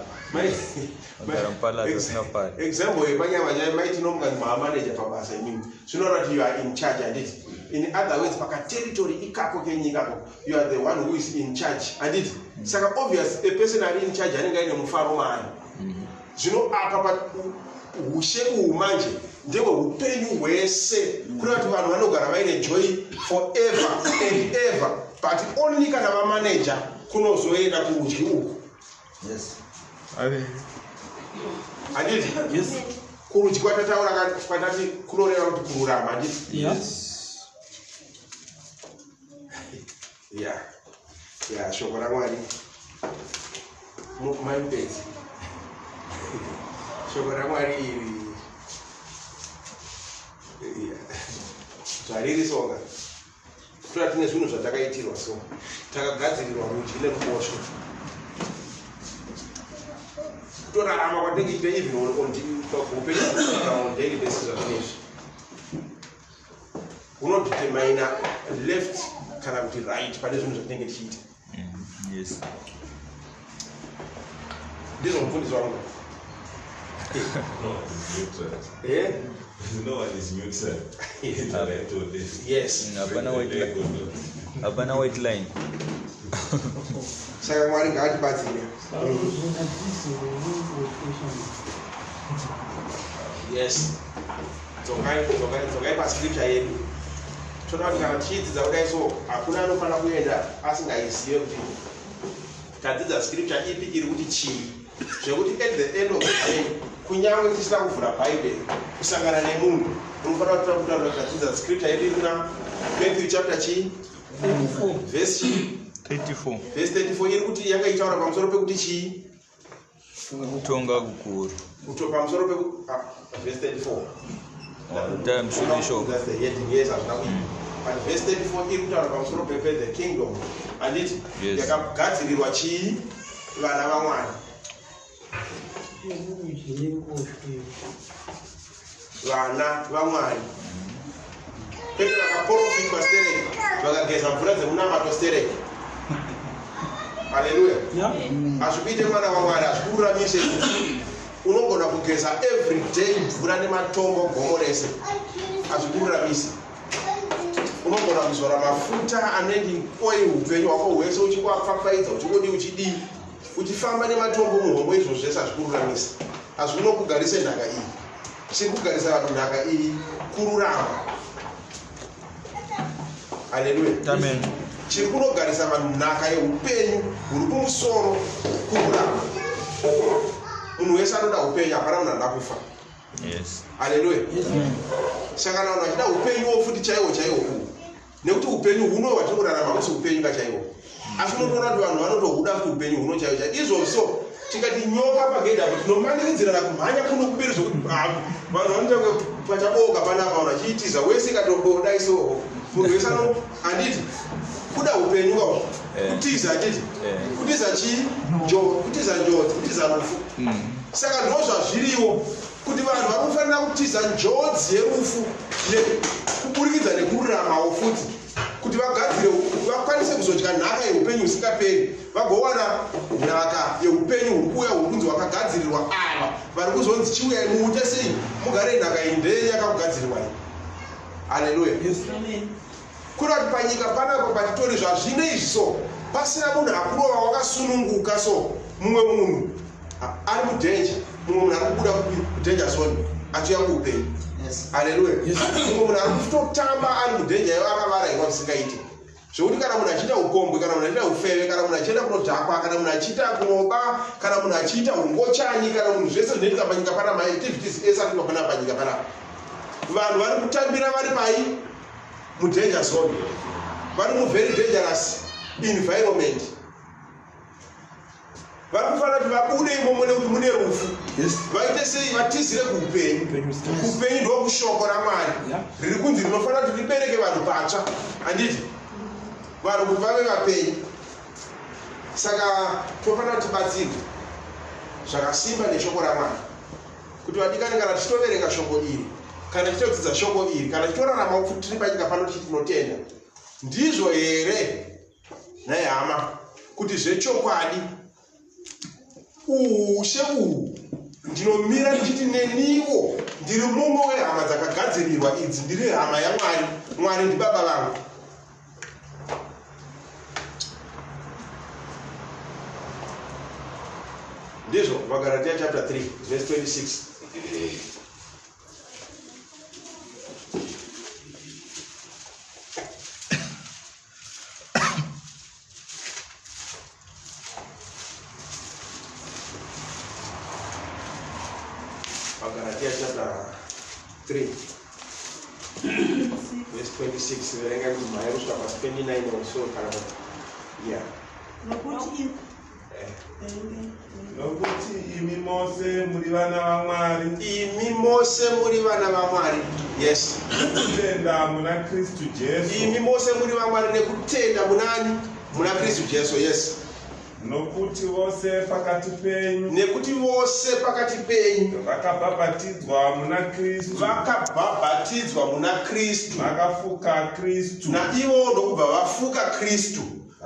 S1: Example yepanyama chai maiti nomunganzi maamanager pabasa imimi. Zvinotaura kuti you are in charge, handiti. In other words, paka territory ikako kenyikako, you are the one who is in charge, handiti. Saka obvious a person ari in charge anenge aine mufaro maari. Zvino apa ushe manje ndihwe upenyu hwese kuri kuti vanhu vanogara vaine joy forever and ever, but only kana vamanager kunozoenda kurudyi uku.
S4: Yes. Amen.
S1: Handiti?
S2: Yes.
S1: Kurudyi kwatataura kwatati kunoreva kuti kururama, handiti?
S2: Yes.
S1: Yeah, shoko raMwari mupedzi. Shoko raMwari iri zvariri songa. Tora tine zvinhu zvatakaitirwa so. Takagadzirirwa rudyi neruboshwe. Kutorarama kwatinenge tiite even on daily basis zvatinezvi. Unodetermina left kana kuti right pane zvinhu zvatinenge tichiita.
S4: Yes.
S1: Ndizvo mufundisi wangu.
S7: No, it's neutral.
S1: Yeah?
S7: No one is neutral.
S1: Yes.
S4: Hapana white line.
S1: Saka Mwari ngaatibatsire. Yes. Dzokai pascripture yedu. Toda kuti kana tichidzidza kudai so hakuna anofana kuenda asingaizive kuti tadzidza scripture ipi iri kuti chii. Zvekuti at the end of the day kunyange tisina kuvhura Bible kusangana nemunhu unofana kutaura kuti tadzidza scripture yedu kuna Matthew chapter chii verse
S4: 34.
S1: Verse 34 iri kuti yakaitaura pamusoro pekuti chii?
S4: Kutonga kukuru.
S1: Pamusoro pekuti verse 34.
S4: Time should show.
S1: That's the heading, yes, but verse 34 iri kutaura pamusoro the kingdom. And it yakagadzirirwa chii? Vana vaMwari. Vana vaMwari. Petro vakaprofita pastereki, vakageza mvura dzemunamato stereki. Hallelujah. Hazvikuite mwana waMwari, hazvikururamise kuti unogona kugeza every day mvura nematombo gomo rese. Hazvikururamise. Unogona kuzora mafuta anenge oil upenyu hwako hwese uchingopfapfaidza uchidii uchifamba nematombo muhombo, izvo zvese hazvikururamise. Hazvinokugarise nhaka iyi. Chiri kugarisa vanhu nhaka iyi kururama. Hallelujah.
S4: Amen.
S1: Chiri kunogarisa vanhu nhaka yeupenyu huri kumusoro kururama. Munhu wese anoda upenyu, hapana munhu anoda kufa.
S4: Yes.
S1: Hallelujah. Saka vanhu vachida upenyu futi chaiwo uhu, nekuti upenyu huno hwatingorarama husi upenyu kachaiwo. Asi unotoona kuti vanhu vanotohuda kuti upenyu huno chaiwo. Izvozvo tikati nyoka pagedha kuti tinomanikidzirana kumhanya kuno kubiri zvokuti vanhu vanoita pachaboka panapa vachiitiza wese ikatoboda iso munhu wese handiti kuda upenyu kwawo kutiza handiti kutiza chii? Kutiza njodzi, kutiza rufu. Saka ndozvazviriwo kuti vanhu vanofanira kutiza njodzi yerufu kuburikidza nekururamawo futi kuti vagadzire vakwanise kuzodya nhaka yeupenyu usingaperi, vagowana nhaka yeupenyu huri kuuya huri kunzi wakagadzirirwa ava vari kuzonzi chiuyai muute sei mugare nhaka iyi ndeye yakakugadzirirwa iyi. Haleluya. Kuda kuti panyika panapa patitori zvazvino izvi so pasina munhu akurova wakasununguka so mumwe munhu ari mudenja, mumwe munhu ari kubuda kudenja zone achiuya kuupenyu. Haleluya. Mumwe munhu ari kutotamba ari mudenja iwo akavarairwa zvisingaiti. Zvokuti kana munhu achiita upombwe, kana munhu achiita ufeve, kana munhu achienda kunodhakwa, kana munhu achiita kunoba, kana munhu achiita ungochanyi, kana munhu zvese zvinoitika panyika panapa, activities ese ari kunofana panyika panapa, vanhu vari kutambira vari pai mudanger zone, vari muvery dangerous environment. Vari kufanira kuti vabude imomo nekuti mune rufu, vaite sei vatizire kuupenyu. Upenyu ndo kushoko raMwari riri kunzi rinofanira kuti ribereke vanhu patsva, handiti vanhu kuti vave vapenyu. Saka tofanira kuti tibatsirwe zvakasimba neshoko raMwari kuti vadikani kana tichitoverenga shoko iri kana tichitodzidza shoko iri kana titorarama tiri panyika pano tichitinotenda ndizvo here naye hama kuti zvechokwadi ushe uhu ndinomira ndichiti neniwo ndiri mumwe wehama dzakagadzirirwa idzi ndiri hama yaMwari. Mwari ndibaba vangu. Ndizvo Magalatiya chapter 3 verse 26. Magalatiya chapter 3 verse 26. Verenga kuti mhaya kusvika pasi 29 or so kana yeah.
S7: Nokuti imi mose muri vana vaMwari.
S1: Imi mose muri vana vaMwari. Yes.
S7: Kutenda muna Kristu Jesu.
S1: Imi mose muri vaMwari nekutenda munani? Muna Kristu Jesu. Yes.
S7: Nokuti vose pakati penyu.
S1: Nekuti vose pakati penyu
S7: vakabhabhatidzwa muna Kristu.
S1: Vakabhabhatidzwa muna Kristu.
S7: Vakafuka Kristu.
S1: Na ivo ndokubva vafuka Kristu.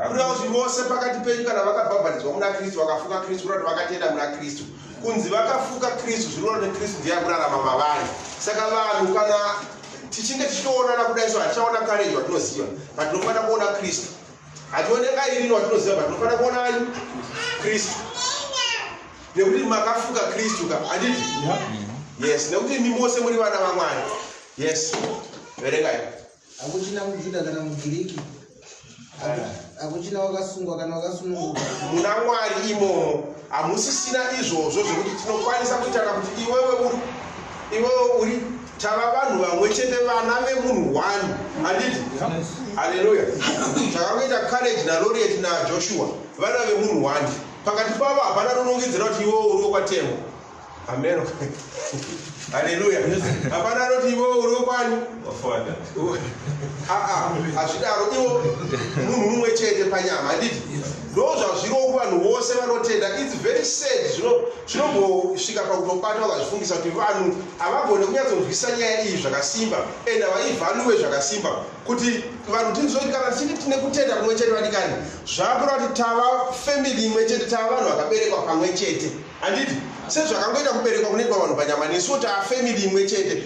S1: Kureva kuti vose pakati penyu kana vakabhabhatidzwa muna Kristu vakafuka Kristu kureva kuti vakatenda muna Kristu. Kunzi vakafuka Kristu zvinova kuti Kristu ndiye akurarama mavari. Saka vanhu kana tichinge tichitoonana kudai so hatichaona kareji watinoziva but tinofanira kuona Kristu. Hationeka irino watinoziva but tinofanira kuona ani Kristu. Nekuti makafuka Kristu ka handiti? Yes, nekuti imi mose muri vana vaMwari. Yes. Verengai.
S9: Hakuchina muJudha kana muGiriki. Hakuchina wakasungwa kana wakasununguka.
S1: Muna Mwari imomo hamusisina izvozvo zvokuti tinokwanisa kuitana kuti iwewe uri tava vanhu vamwe chete vana vemunhu one. Handiti? Haleluya. Takangoita Courage naLaureate naJoshua vana vemunhu one. Pakati pavo hapana rinongedzera kuti iwewe uri wokwaTembo. Amen. Haleluya. Hapana roti iwewe uri wokwani?
S7: Wafada.
S1: Hazvidaro iwo munhu mumwe chete panyama. Handiti? Ndozvazviro kuvanhu vose vanotenda. It's very sad. Zvinombosvika pakutobata ukazvifungisa kuti vanhu havagone kunyatsonzwisa nyaya iyi zvakasimba ende havaivhanuwe zvakasimba kuti vanhu tinzoti kana tichinge tine kutenda kumwe chete vadikani zvakureva kuti tava family imwe chete tava vanhu vakaberekwa pamwe chete. Handiti? Sezvakangoita kuberekwa kunoitwa vanhu panyama nesuwo tava family imwe chete.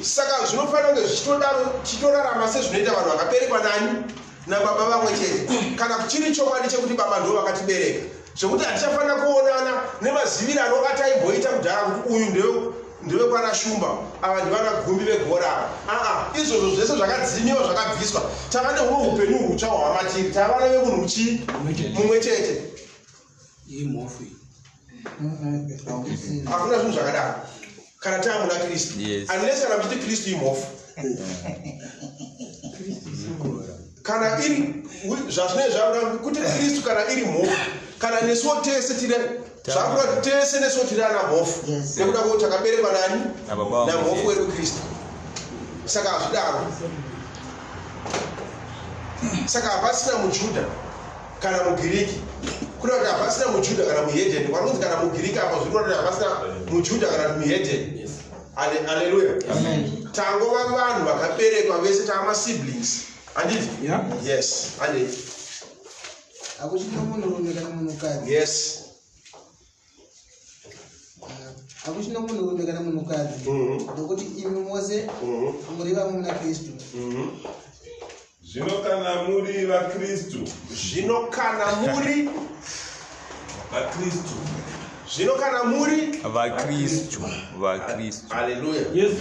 S1: Saka zvinofanira kunge zvichitorarama sezvinoita vanhu vakaberekwa nani nababa vamwe chete. Kana kuchiri chokwadi chekuti baba ndo vakatibereka zvekuti hatichafanira kuonana nemazivirano ataimboita kudhara kuti uyu ndewekwana Shumba ava ndivana Gumbi vegora. Izvozvo zvese zvakadzimiwa zvakabviswa. Tava nehumwe upenyu hutsva hwamatiri. Tava vana vemunhu mumwe chete. Hakuna zvinhu zvakadaro kana tava muna Kristu. Unless kana muchiti Kristu imhofu. Kana iri zvazvinenge zvakuda kuti Kristu kana iri mhofu kana nesuwo tese tiri zvakuda tese nesuwo tiri ana mhofu nekuda kwekuti takaberekwa nani namhofu wedu Kristu. Saka hazvidaro. Saka hapasina muJudha kana muGiriki. Kuda kuti hapasina muJudha kana muHedheni. Kwanonzi kana muGiriki apa zvinoda kuti hapasina muJudha kana muHedheni. Haleluya. Tangova vanhu vakaberekwa vese tava siblings. Handiti? Yes. Handiti?
S9: Hakuchina munhurume kana munhukadzi.
S1: Yes.
S9: Hakuchina munhurume kana munhukadzi. Nokuti imi mose muri vamwe muna Kristu.
S7: Zvino kana muri vaKristu.
S1: Zvino kana muri
S7: vaKristu.
S1: Zvino kana muri
S4: vaKristu.
S1: Haleluya. Yes.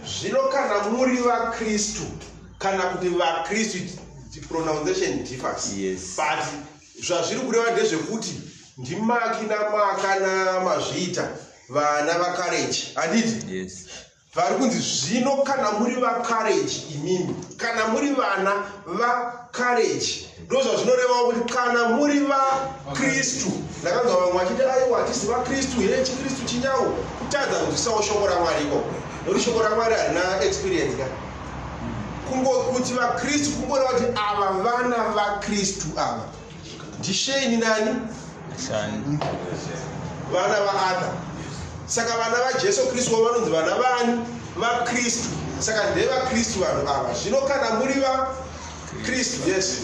S1: Zvino kana muri vaKristu. Kana kuti vaKristu, the pronunciation differs.
S4: Yes.
S1: But zvazviri kureva ndezvekuti ndimaki namaka namazviita vana vaCourage. Handiti?
S4: Yes.
S1: Vari kunzi zvino kana muri vaCourage imimi kana muri vana vaCourage ndozvazvinoreva kuti kana muri vaKristu. Ndakanzwa vamwe vachiti aiwa hatisi vaKristu here chiKristu chinyawo kutadza kunzwisawo shoko raMwari ikoko nokuti shoko raMwari harina experience ka kuti vaKristu kungoreva kuti ava vana vaKristu ava ndisheni nani vana vaAtha saka vana vajesu kristu vanonzi vana vani vakristu. Saka ndevakristu vanhu ava. Zvino kana muri vakristu, yes,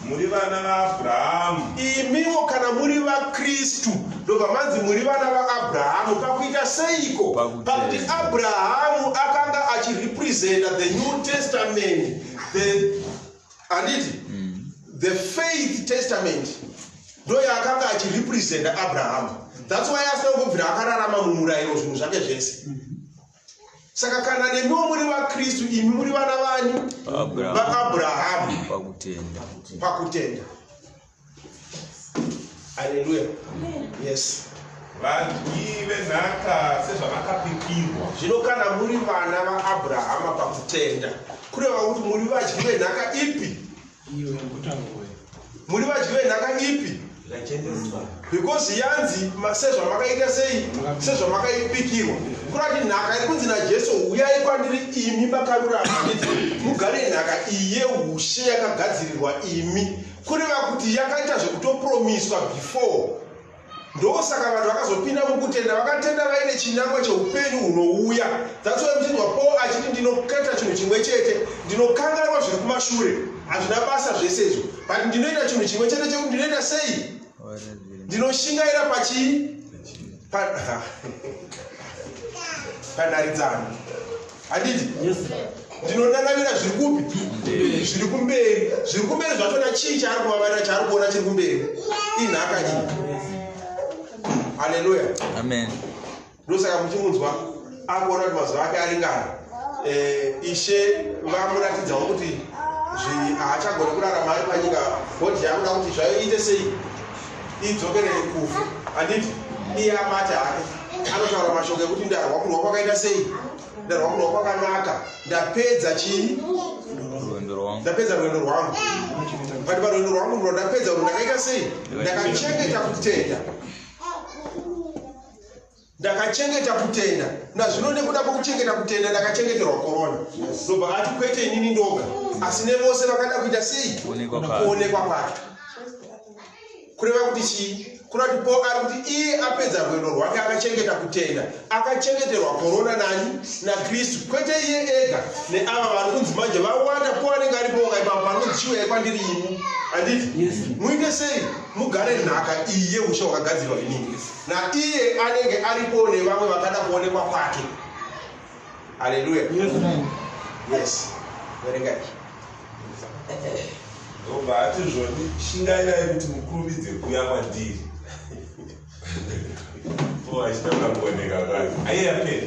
S7: muri vana vaAbhurahamu.
S1: imiwo kana muri vakristu ndobva manzi muri vana vaAbhurahamu. Pakuita seiko? Pakuti Abrahamu akanga achirepresenta the New Testament, the faith testament. Ndo yakanga achirepresenta Abrahamu. That's why asina kubvira akararama mumurayiro zvinhu zvake zvese. Saka kana nemiwo muri vakristu, imi muri vana vani vaAbhurahamu pakutenda. Hallelujah. Yes.
S7: Vadyi venhaka sezvavakapikirwa.
S1: Zvino kana muri vana vaAbhurahama pakutenda, kureva kuti muri vadyi venhaka ipi? Muri vadyi venhaka ipi? Because yanzi sezvamakaita sei, sezvamakaipikirwa. Kurati nhaka iri kunzi naJesu, uyai kwandiri imi makarurama, mugare nhaka iyi yeushe yakagadzirirwa imi. Kureva kuti yakaita zvekutopromiswa before. Ndosaka vanhu vakazopinda mukutenda, vakatenda vaine chinangwa cheupenyu hunouya. That's why muchinzwa Paul achiti ndinokaita chinhu chimwe chete, ndinokanganwa zviri kumashure. Hazvina basa zvese izvo. But ndinoita chinhu chimwe chete chekuti ndinoita sei? Ndinoshingaira panharidzano. Handiti? Ndinonanavira zviri kupi? Zviri kumberi. Zviri kumberi zvachona chii chaari kuvavarira, chaari kuona chiri kumberi? Inhaka iyi. Hallelujah.
S4: Amen.
S1: Ndosaka muchimunzwa akuona kuti mazuva ake aringana. Ishe vamuratidzawo kuti haachagona kurarama ari panyika. Bhodhi yakuda kuti zvayoite sei idzokerere kufa. Handiti? Iye amati hake anotaura mashoko ekuti ndarwa kurwa kwakaita sei, ndarwa kurwa kwakanaka, ndapedza chii? Ndapedza rwendo rwangu. Pati parwendo rwangu ndapedza rwendo ndakaita sei? Ndakachengeta kutenda. Ndakachengeta kutenda. Nazvino nekuda kwokuchengeta kutenda ndakachengeterwa korona. Ndobva ati kwete inini ndoga, asi nevose vakada kuita sei? Kuonekwa kwake. Kureva kuti chii? Kurati Paul ari kuti iye apedza rwendo rwake akachengeta kutenda, akachengeterwa korona nani? naKristu. Kwete iye ega, neava vari kunzi manje vawanda. Paul anenge aripo ipapo vanonzi chiuyai kwandiri imi. Handiti? Muite sei? Mugare nhaka iyi yeushe hwakagadzirwa inini. Naiye anenge aripo nevamwe vakada kuonekwa kwake. Hallelujah. Yes. Verengai.
S7: Ndobva ati zvoni shingairai kuti mukurumidze kuuya kwandiri. Po achitaura kuoneka kwake. Aiye apera.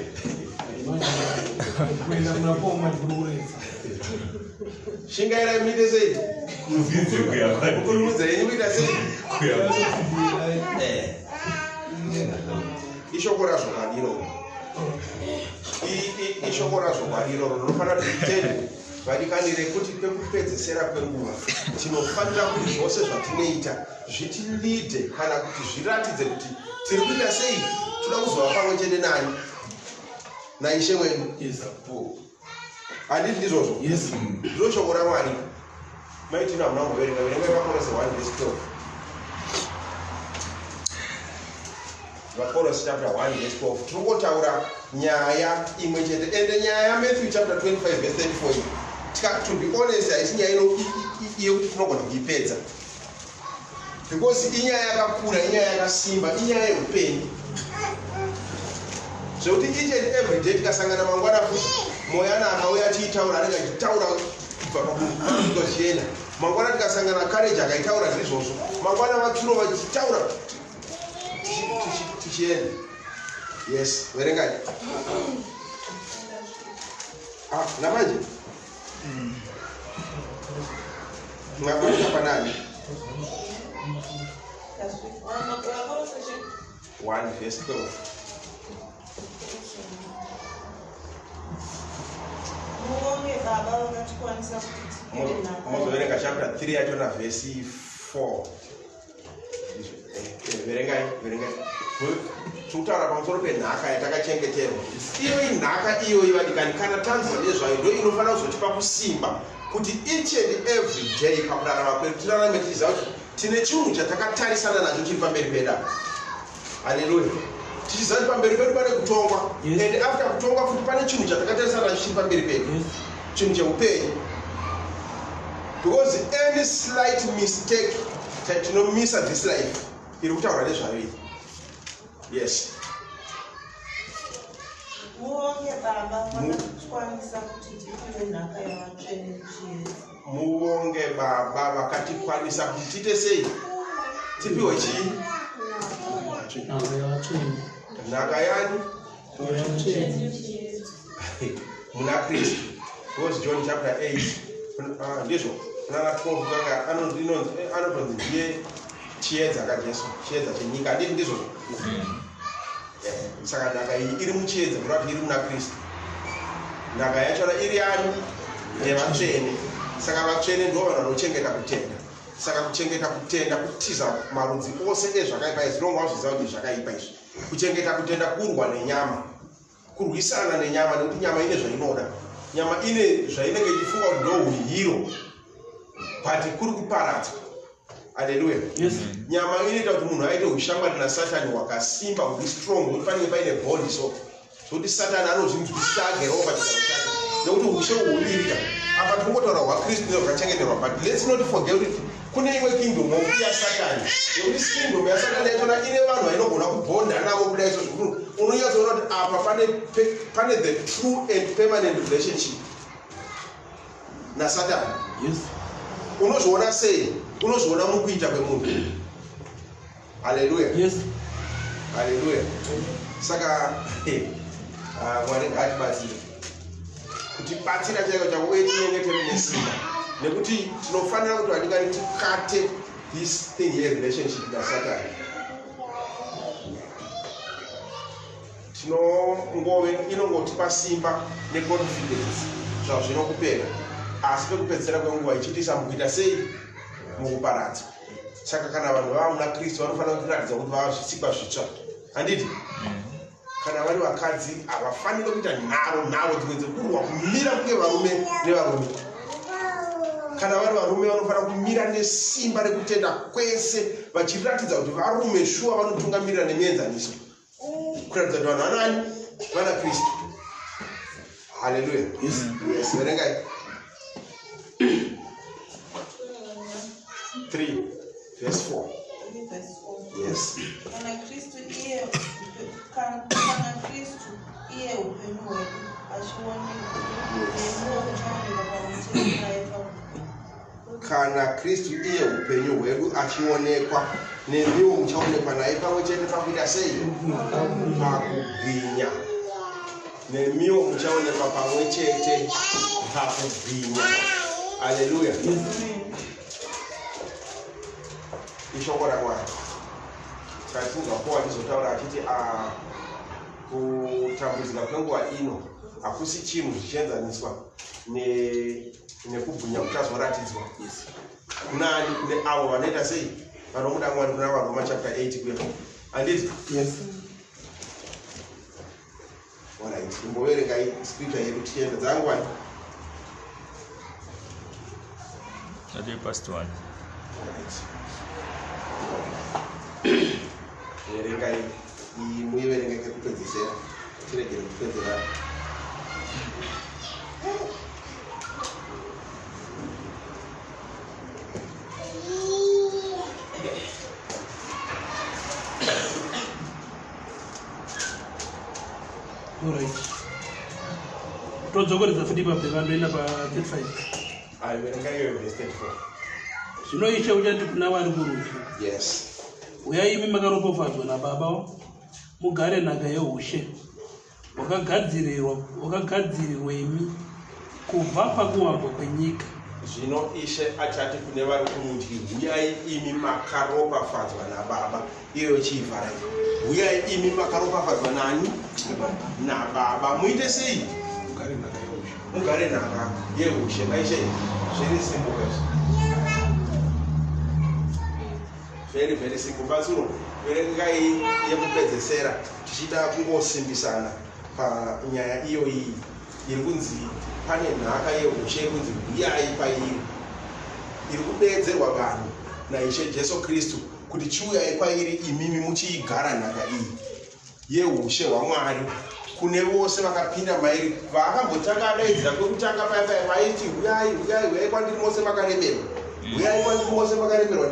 S1: Shingairai muite sei?
S7: Kurumidze kuuya kwandiri.
S1: Mukurumidze yenyu kuita sei?
S7: Kuuya kwandiri.
S1: Ishoko razvo kwadiro. Ishoko razvo kwadiro rinofanira kuti vadikanire kuti pekupedzesera kwenguva tinofanira kuti zvose zvatinoita zvitilide kana kuti zviratidze kuti tiri kuita sei, toda kuzova pamwe chete nani naishe wedu. Handiti ndizvozvo? Ndiro shoko raMwari. Maitina hamuna kuverenga, verengai Vakorose 1:12. Vakorose chapter 1:12. Tinokotaura nyaya imwe chete, ende nyaya yaMatthew chapter 25:34. To be honest, haisi nyaya yekuti tinogona kuipedza, because inyaya yakakura, inyaya yakasimba, inyaya yeupenyu. Zvekuti each and every day tikasangana mangwana futi, Moyana akauya tiitaura, anenge achitaura pakuchienda. Mangwana tikasangana Courage akaitaura zvizvozvo, mangwana Matsuro vachitaura tichienda. Yes, verengai. Namanje mwakwenda panani? 1:12. Mozoverenga chapter 3 yacho na verse 4. Verengai. Tutaura pamusoro penhaka yatakachengeterwa. Iyo inhaka iyo ivadikani, kana tanzwa nezvayo ndo inofanira kuzotipa kusimba kuti each and every day pakurarama kwedu tirarame tichiziva kuti tine chinhu chatakatarisana nacho chiri pamberi pedu. Haleluya. tichizati pamberi pedu pane kutongwa and after kutongwa futi pane chinhu chatakatarisana chiri pamberi pedu, chinhu cheupenyu. Because any slight mistake tinomisa this life iri kutaura nezvayo iyi. Yes.
S8: Muonge baba vakakwanisa kuti tipiwe nhaka yavatsvene muchiedza.
S1: Muonge baba vakatikwanisa kuti tiite sei? Tipiwe chii? Nhaka yani? Muna Kristu. Because John chapter 8 ndizvo kunana 12 kanga anotonzi ndiye chiedza kaJesu, chiedza chenyika. Ndizvo. Saka nhaka iyi iri muchiedza kurati iri muna Kristu. Nhaka yachona iri yani? Yevatsvene. Saka vatsvene ndivo vanhu vanochengeta kutenda. Saka kuchengeta kutenda kutiza marudzi ose ezvakaipa izvi. Zvinonga wazviziva kuti zvakaipa izvi. Kuchengeta kutenda kurwa nenyama, kurwisana nenyama, nekuti nyama ine zvainoda. Nyama ine zvainenge ichifunga kuti ndo hwihiro, but kuri kuparadzwa. Haleluya. Yes. Nyama inoita kuti munhu aite ushamwari naSatani hwakasimba, kuti strong, kuti panenge paine bond so kuti Satani anozvinzwisisa agerewo pachigaro chake. Nekuti ushe huviri apa tinongotaura hwaKristu ndizvo zvakachengeterwa, but let's not forget kuti kune imwe kingdom ya Satani. Nekuti kingdom ya Satani yachona ine vanhu vainogona kubhonda navo kudai izvozvo. Unonyatsoona kuti apa pane the true and permanent relationship naSatani. Yes. Unozviona sei? Unozviona mukuita kwemunhu. Haleluya. Yes. Haleluya. Saka Mwari ngatibatsire kuti batsira chaiko chakuve tinyengetere nesimba, nekuti tinofanira kuti vadikani tikate this thing here relationship naSatani. Inongotipa simba neconfidence zvazvo zvinokupera, asi pekupedzisira kwenguva ichitisa mukuita sei? Mukuparadza. Saka kana vanhu vava muna Kristu vanofanira kuratidza kuti vava zvisikwa zvitsva. Handiti? Kana vari vakadzi havafaniri kuita nharo dzimwe dzekurwa kumira kunge varume nevarume. Kana vari varume vanofanira kumira nesimba rekutenda kwese, vachiratidza kuti varume shuwa vanotungamirira nemienzaniso, kuratidza kuti vanhu vanani? Vana Kristu. Haleluya. Yes. Verengai 3 verse 4. Yes.
S8: Kana Kristu iye upenyu hwedu achionekwa
S1: kana Kristu iye upenyu hwedu achionekwa, nemiwo muchaonekwa naye pamwe chete pakuita sei? Pakubwinya. Nemiwo muchaonekwa pamwe chete pakubwinya. Haleluya. Ishoko raMwari. Tingapowa tizotaura achiti kutambudzika kwenguva ino hakusi chinhu zvichienzaniswa nekubwinya kuchazoratidzwa kunani kune avo vanoita sei? Vanomuda Mwari, kuna vaRoma chapter 8 kuya. Handiti? Yes. Alright, imboverengai scripture yedu tienda dzangwani.
S4: Past 1.
S1: Alright. Verengai muiverenge kekupedzisira, tiregere kupedzera.
S2: Alright. Todzokeredza futi pabhekanoenda pa35.
S1: Verengai iyo verse 34.
S2: Zvino Ishe uchati kuna vari kurudyi.
S1: Yes.
S2: Uyai imi makaropafadzwa naBaba, mugare nhaka yeushe wakagadzirirwa imi kubva pakuwambwa kwenyika.
S1: Zvino Ishe achati kune vari kurudyi, uyai imi makaropafadzwa naBaba. Iyo chivhara. Uyai imi makaropafadzwa nani? naBaba. Muite sei? Mugare nhaka yeushe. Maishe zviri simple. Very, very simple. Batsuro, verengai yekupedzesera tichida kungosimbisana panyaya iyo iyi iri kunzi pane nhaka yeushe iri kunzi uyai pairi, iri kudedzerwa vanhu naIshe Jesu Kristu kuti chiuyai kwairi imimi muchiigara nhaka iyi. yeushe hwaMwari kune vose vakapinda mairi vaakambotanga adaidzira kwekutanga vaiti uyai kwandiri mose makaremerwa uyai kwandiri mose makaremerwa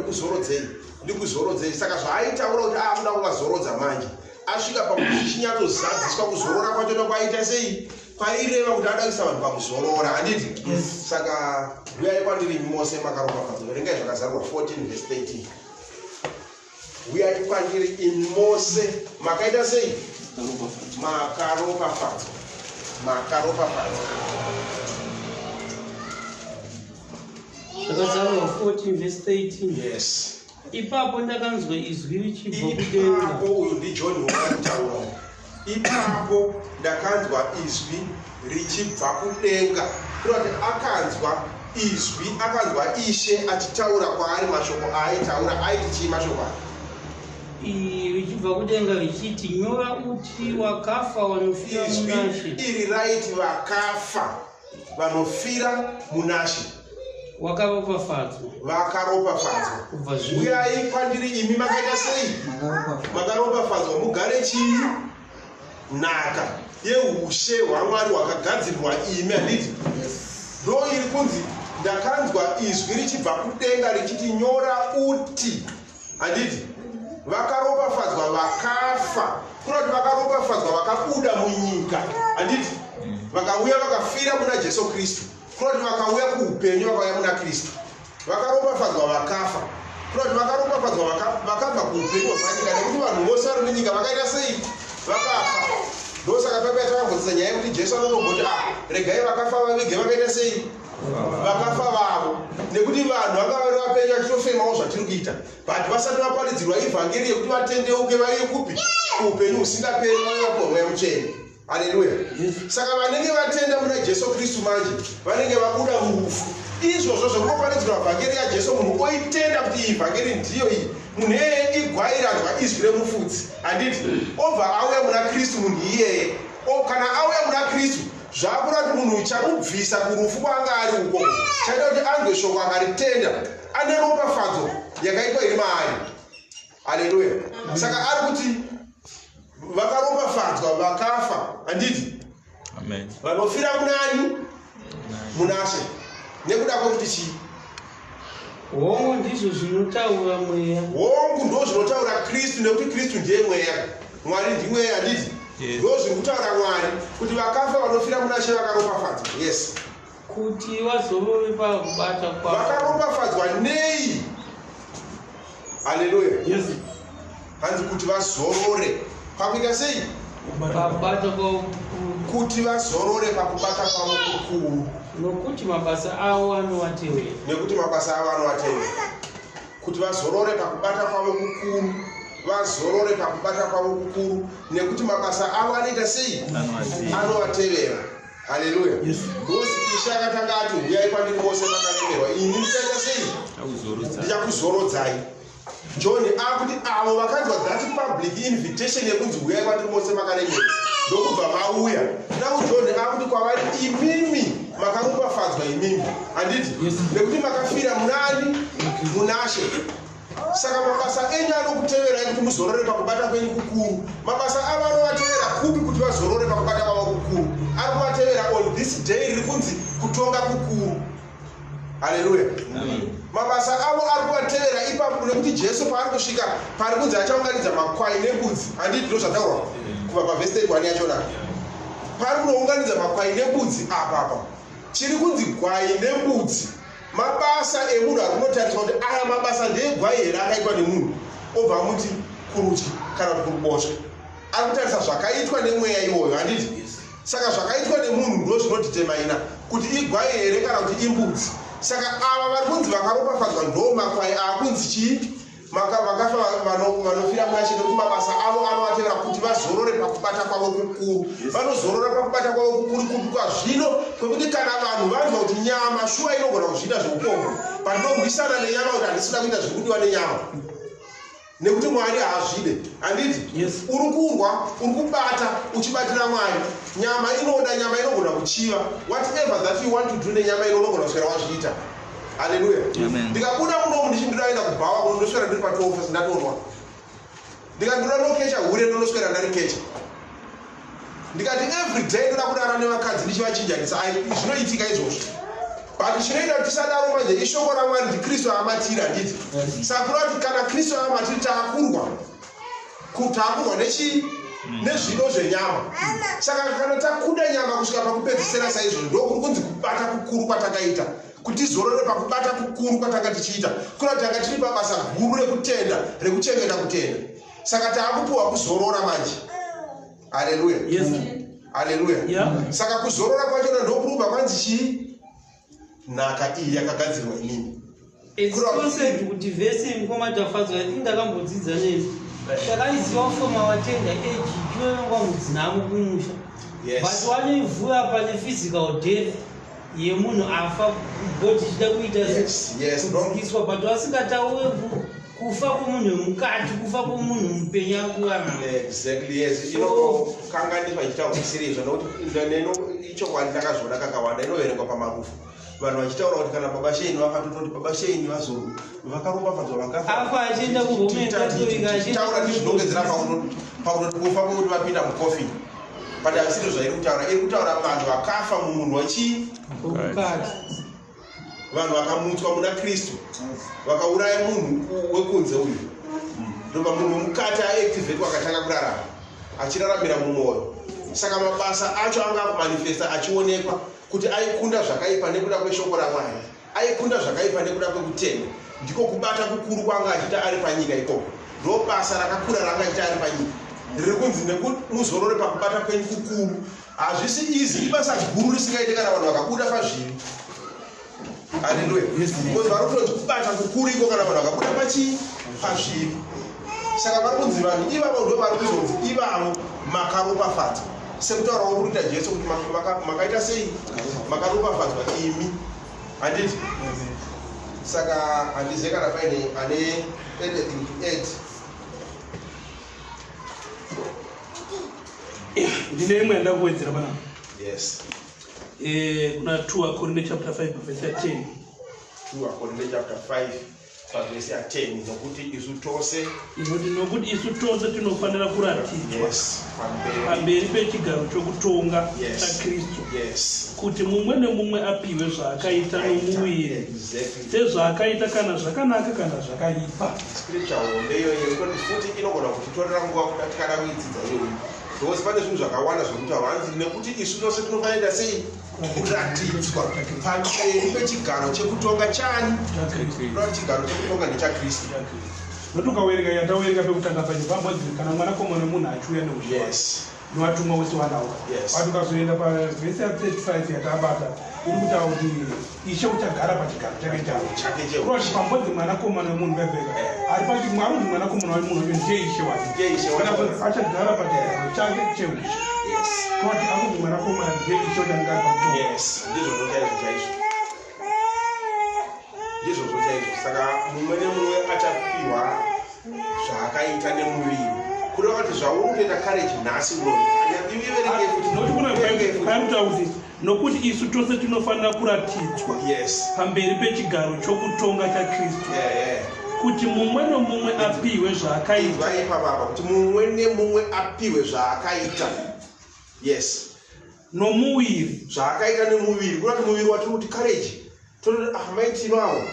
S1: ndikuzorodzei saka zvaaitaura kuti akuda kuvazorodza manje asvika pakuchinyatozadziswa kuzorora kwacho nokwaita sei kwaireva kuti ada kuisa vanhu pakuzorora handiti saka uyai kwandiri mose makaropafadzwa verengai zvakazarurwa 14:13 uyai kwandiri imi mose makaita sei makaropafadzwa
S3: zvakazarurwa 14:13
S1: yes
S3: ipapo ndakanzwa izwi richibva kudenga
S1: ipapo uyu ndiJohn wakataura ipapo ndakanzwa izwi richibva kudenga kuti akanzwa izwi akanzwa Ishe achitaura kwaari mashoko aitaura aiti chii mashoko
S3: richibva kudenga richiti nyora uti wakafa vanofira munashe
S1: iri raiti vakafa vanofira munashe vakaropafadzwa uyai kwandiri imi makaita sei makaropafadzwa mugare chii nhaka yeushe hwaMwari hwakagadzirirwa imi handiti ndo iri kunzi ndakanzwa izwi richibva kudenga richiti nyora uti handiti vakaropafadzwa vakafa kunoti vakaropafadzwa vakabuda munyika handiti vakauya vakafira muna Jesu Kristu kunoti vakauya kuupenyu vakauya muna Kristu vakaropafadzwa vakafa kunoti vakaropafadzwa vakabva kuupenyu hwepanyika nekuti vanhu vose vari munyika vakaita sei vakafa ndosaka pepeta vambodzisa nyaya yekuti Jesu anonomboti regai vakafa vavige vakaita sei vakafa vavo nekuti vanhu vanga vari vapenyu vachitofemawo zvatiri kuita but vasati vaparidzirwa ivhangeri yekuti vatendeuke vaiye kupi kuupenyu husingaperi vaivakomweya mutsvene haleluya saka vanenge vatenda muna Jesu Kristu manje vanenge vabuda murufu izvozvo zvekuparidzirwa vhangeri yaJesu munhu oitenda kuti iyi vhangeri ndiyo iyi munhu iyeye igwairadzwa izwi remufudzi handiti obva auya muna Kristu munhu iyeye kana auya muna Kristu zvaakura kuti munhu chamubvisa kurufu kwaanga ari uko chaita kuti anzwe shoko akaritenda ane ropafadzo yakaitwa iri maari haleluya saka ari kuti vakaropafadzwa vakafa handiti vanofira munani munashe nekuda kwekuti chii
S3: hongu ndizvo zvinotaura mweya
S1: hongu ndo zvinotaura Kristu nekuti Kristu ndiye mweya Mwari ndimweya handiti ndo zviri kutaura Mwari kuti vakafa vanofira munashe vakaropafadzwa yes
S3: kuti vazorore pakubata kwavo
S1: vakaropafadzwa nei haleluya
S3: yes
S1: hanzi kuti vazorore pakuita sei
S3: pakubata kwavo
S1: kuti vazorore pakubata kwavo kukuru
S3: nokuti mabasa avo anovatevera
S1: nekuti mabasa avo anovatevera kuti vazorore pakubata kwavo kukuru vazorore pakubata kwavo kukuru nekuti mabasa avo anoita sei anovatevera haleluya ndozi Ishe akatanga ati uyai kwandiri mose makaremerwa ini ndichaita sei ndichakuzorodzai John akuti avo vakanzwa that public invitation yekunzi uyai kwandiri mose makaremerwa ndokubva mauya nau John akuti kwavari imimi makaropafadzwa imimi handiti nekuti makafira munani munashe saka mabasa enyu anokuteverai kuti muzorore pakubata kwenyu kukuru mabasa avo anovatevera kupi kuti vazorore pakubata kwavo kukuru ari kuvatevera on this day riri kunzi kutonga kukuru haleluya mabasa avo ari kuvatevera ipapo nekuti Jesu paari kusvika pari kunzi achaunganidza makwai nembudzi handiti ndo zvataurwa kubva pavhesi 31 yachona pari kunounganidza makwai nembudzi apapa chiri kunzi gwai nembudzi mabasa emunhu ari kunotariswa kuti aya mabasa ndeegwai here akaitwa nemunhu obva muti kurudyi kana kuti kuruboshwe ari kutarisa zvakaitwa nemweya iwoyo handiti saka zvakaitwa nemunhu ndo zvinotitemaina kuti igwai here kana kuti imbudzi saka ava vari kunzi vakaropafadzwa ndo makwai akunzi chii vakafa vanofira munashe nekuti mabasa avo anovatevera kuti vazorore pakubata kwavo kukuru vanozorora pakubata kwavo kukuru kupi kwazvino kwekuti kana vanhu vanzwa kuti nyama shuwa inogona kuzviita zveupombwe pandinorwisana nenyama kuti handisina kuita zviri kudiwa nenyama nekuti Mwari haazvide handiti uri kurwa uri kubata uchibatira Mwari nyama inoda nyama inogona kuchiva whatever that you want to do nenyama ino unogona kuswera wazviita haleluya ndikabuda munomu ndichindiraenda kubhawa kuno ndoswera ndiri pa12 ndatonwa ndikandira nokecha hure ndonoswera ndarikecha ndikati every day ndoda kudara nevakadzi ndichivachinjanisa zvinoitika izvozvo but chinoita kuti tisadaro manje ishoko raMwari kuti Kristu amatira nditi saka kureva kuti kana Kristu amatiri taakurwa nezvino zvenyama saka kana takuda nyama kusvika pakupedzisira saizvozvo ndokuri kunzi kubata kukuru kwatakaita kuti tizorore pakubata kukuru kwatanga tichiita kureva kuti tanga tiri pabasa guru rekutenda rekuchengeta kutenda saka taakupiwa kuzorora manje. Haleluya.
S2: Yes.
S1: Haleluya.
S2: Yeah.
S1: Saka kuzorora kwachona ndokurumba kwanzi chii nhaka iyi yakagadzirwa inini
S3: concept kuti vhesi mukomatafadzwa indakambodzidza neni takaiziva ufoma watenda age chinoyangwa mudzinamo kumusha but wanoivhura pane physical death yemunhu afa body chida kuita kudzikiswa but wasingataure kufa kwomunhu mukati kufa kwomunhu mupenyu akuwana.
S1: Exactly, yes. Kanganisa chitaura serious nokuti ndaneno ichokwadi ndakazvoda kakawanda inoverengwa pamarufu vanhu vachitaura kuti kana baba Sheni vakatototi baba Sheni vakaropafadzwa vakafa
S3: apa achienda
S1: kugomentaura ndizvinongedzera pakutoti kufa kwokuti vapinda mukofini but asiri zvairi kutaura iri kutaura vanhu vakafa mumunhu wachii vanhu vakamutswa muna Kristu vakauraya munhu wekunze uyu ndobva munhu mukati aactivate wakatanga kurarama achiraramira mumwoyo saka mabasa acho anga kumanifesta achionekwa kuti aikunda zvakaipa nekuda kweshoko raMwari aikunda zvakaipa nekuda kwekutenda ndiko kubata kukuru kwanga achita ari panyika ikoko ndo basa rakakura ranga achita ari panyika riri kunzi nekuti muzorore pakubata kwenyu kukuru hazvisi easy ibasa guru risingaite kana vanhu vakabuda pazvivi. Haleluya. Because vari kunonzi kubata kukuru iko kana vanhu vakabuda pazvivi saka vari kunzi vanhu ivavo ndo vari kuzonzi ivavo makaropafadzwa sekutaura uri kuita Jesu kuti makaita sei makaropafadzwa imi handiti saka handizive kana paine ane anything to add.
S2: Ndine imwe yandakuwedzera pana.
S1: Yes.
S2: Kuna 2 Korinto chapter 5 verse 10.
S1: 2 Korinto chapter 5 verse 10 nokuti isu tose
S2: tinofanira kuratidzwa pamberi pechigaro chokutonga chaKristu kuti mumwe nemumwe apiwe zvaakaita nomuviri sezvaakaita kana zvakanaka kana zvakaipa.
S1: Scripture ndeyo yekuti futi inogona kutitorera nguva kuti tikada kuidzidza iyoyo because pane zvinhu zvakawanda zvokutaura hanzi nekuti isu tose tinofanira sei kuratidzwa pamberi pechigaro chekutonga chani chigaro chekutonga nechaKristu.
S5: notokawerenga yatawerenga pekutanga pacho pambodzi kana mwanakomana munhu achiuya neushe nowatumwa wese wanawo watukazoenda pavhesi ya35 yatabata iri kutaura kuti Ishe uchagara pachigaro chake kuroti pambodzi mwanakomana wemunhu bebheka ari pachi mwarunzi mwanakomana wemunhu uyo ndiye Ishe wake achagara pachigaro chake cheushe kuroti akunzi mwanakomana ndiye Ishe uchagara
S1: ndizvo zvochaizvo saka mumwe nemumwe achapiwa zvaakaita nemuviri kureva kuti zvauri kutoita courage nhasi
S2: kuti nokuti isu tose tinofanira kuratidzwa pamberi pechigaro chokutonga chaKristu kuti mumwe nemumwe apiwe zvaakaita
S1: ipapapa kuti mumwe nemumwe apiwe zvaakaita
S2: nomuviri
S1: zvaakaita nemuviri kurati muviri watiri kuti courage toti maitino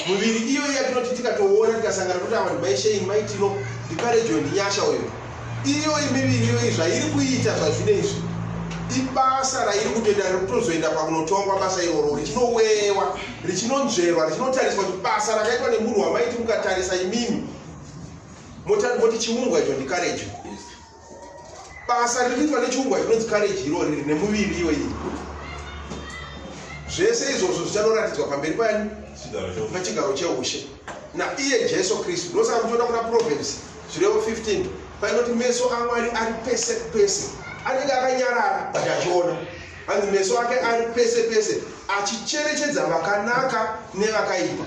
S1: muviri iyo yatinoti tikatoona tikasangana kuti vanhu maisheni maitino ndikarejo ndinyasha uyo iyo miviri iyo zvairi kuita zvazvinezvi ibasa rairi kutoenda rikutozoenda pakunotongwa basa iroro richinowewa richinonzverwa richinotariswa kuti basa rakaitwa nemunhu wamaiti mukatarisa imimi moti chiungwa icho ndikarejo basa riri kuitwa nechiungwa chinonzi kareji iroro riri nemuviri iyo iyi zvese izvozvo zvicharoratidzwa pamberi pani pachigaro cheushe naiye Jesu Kristu. Ndosaka muchiona kuna Proverbs 0:15 painoti meso aMwari ari pese pese anenge akanyarara kuti achiona hanzi meso ake ari pese pese achicherechedza vakanaka nevakaipa.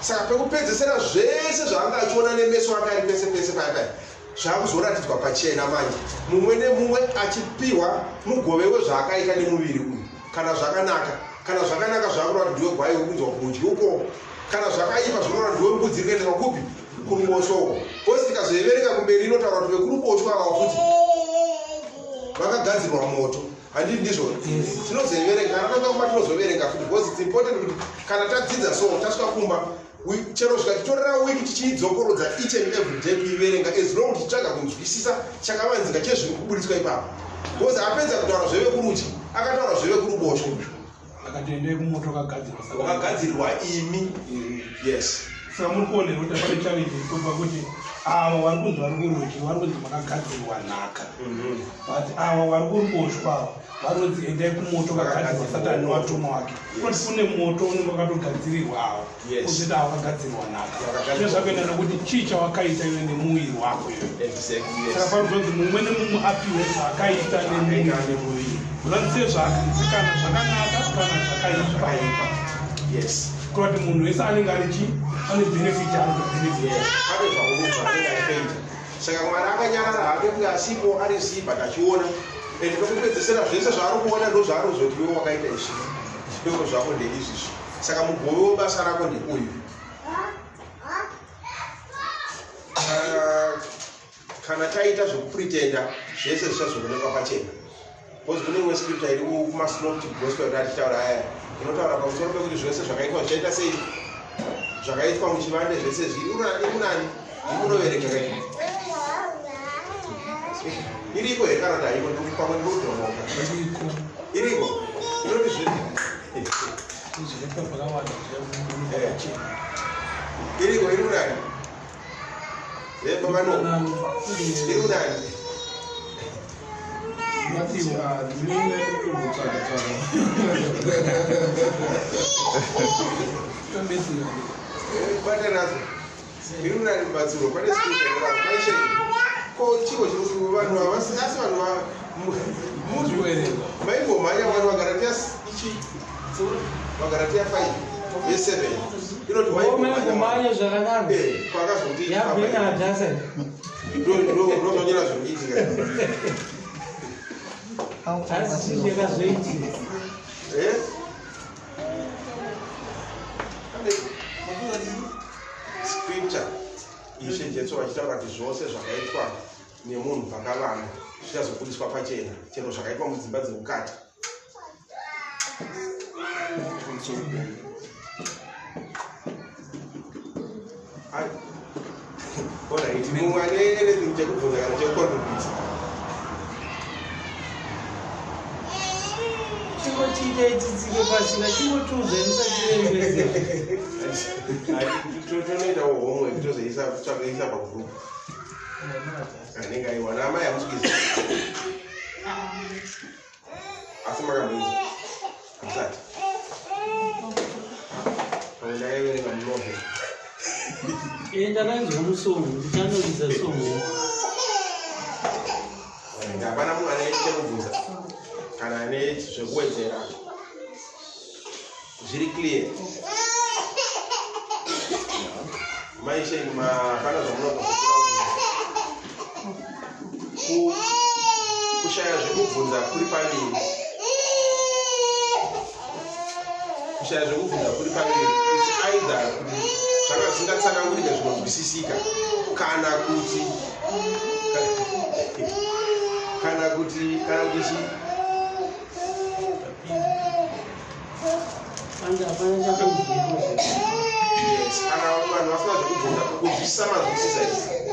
S1: Saka pekupedzesera zvese zvaanga achiona nemeso ake ari pese pese paya zvakuzoratidzwa pachena manje mumwe nemumwe achipiwa mugove wezvaakaita nemuviri uyu kana zvakanaka zvakurova kuti ndiwe gwai ukunzwa kudyi uko kana zvakaipa zvinorova ndiwe mbudzi rikuendera kupi kuruboshwa kozi tikazoiverenga kumberi inotaura kuti vekuruboshwa ava futi vakagadzirwa moto handii ndizvo tinozoiverenga kana tanga tinozoverenga futi because it's important kuti kana tadzidza so tasvika kumba chero zvikatorera wiki tichiidzokorodza each and every day kuiverenga as long tichitsvaga kunzwisisa chakavanzika chezviri kuburitswa ipapo because apedza kutaura zveve kurudyi akataura zveve kuruboshwe
S5: akatoendei kumoto
S1: wakagadzirirwa imi yes
S5: saka muri kuonera kuti pane challenge ikupa kuti ava vari kunzi vari kurudyi vari kunzi makagadzirirwa nhaka but ava vari kuruboshwa vari kunzi endai kumoto wakagadzirwa satani watuma wake kuti kune moto unenge wakatogadzirirwa ava kuziti ava vakagadzirirwa nhaka zvino zvakuenda nokuti chii chawakaita iwe nemuviri wako iwe saka panozonzi mumwe nemumwe apiwe zvaakaita nemuviri zvanzi zvakana zvakanaka kana zvakaipa
S1: yes
S5: kuti munhu wese anenge ari chi ane benefit anotobenefit
S1: ane zvaunobva anenge aifeita saka mwari akanyarara hake kunge asipo ari zipa tachiona ende pekupedzisira zvese zvaari kuona ndo zvaarozoti iwe wakaita izvi zvipeuro zvako ndeizvizvi saka mugove webasa rako ndeuyu kana taita zvokupretenda zvese zvichazoonekwa pachena because kune imwe scripture iri kumasynoptic gospel ratitaura aya inotaura pamusoro pekuti zvese zvakaitwa zvichaita sei zvakaitwa muchivande zvese zviikunani ikunoverengeka iriko here kana taiko pamwe ndodhoromoka iriko inoti iriko iri kunani pamano iri kunani batanazo iri kunani batsuro pane sikuaaishe ko chiwo chiri vanhu avasi vanhu maingomhanya vanhu vagaratia ichi vagaratia 5 ye7 inoti
S3: maingomhanya zvakanaka
S1: kwakazoti
S3: yabwina adhasa
S1: ndozonyera zvoitika scripture ishe jesu vachitaura kuti zvose zvakaitwa nemunhu pakalanga zvichazobudiswa pachena chero zvakaitwa mudzimba dzemukati orit mumwe ane anything chekubvunza kana chekukontribute
S3: chingotidetidzike pasina chingotuze
S1: tonoita homework tozoisa pagrupu anenge aiwana amai amusukiza asi makamboisa asati ndakaiverenga munovel
S3: ndakanzwa musongo ndichanoriza songo
S1: hapana munhu ane chekubvunza kana ane zvekuwedzera zviri clear maishe hapana zvamunobvunza kushaya zvekubvunza kuri pamberi kushaya zvekubvunza kuri pamberi either kuti zvakazingatsanangurika zvinonzwisisika kana kuti yes kana vanhu vasina zvekubvunza kunzwisisa mazwisisa isi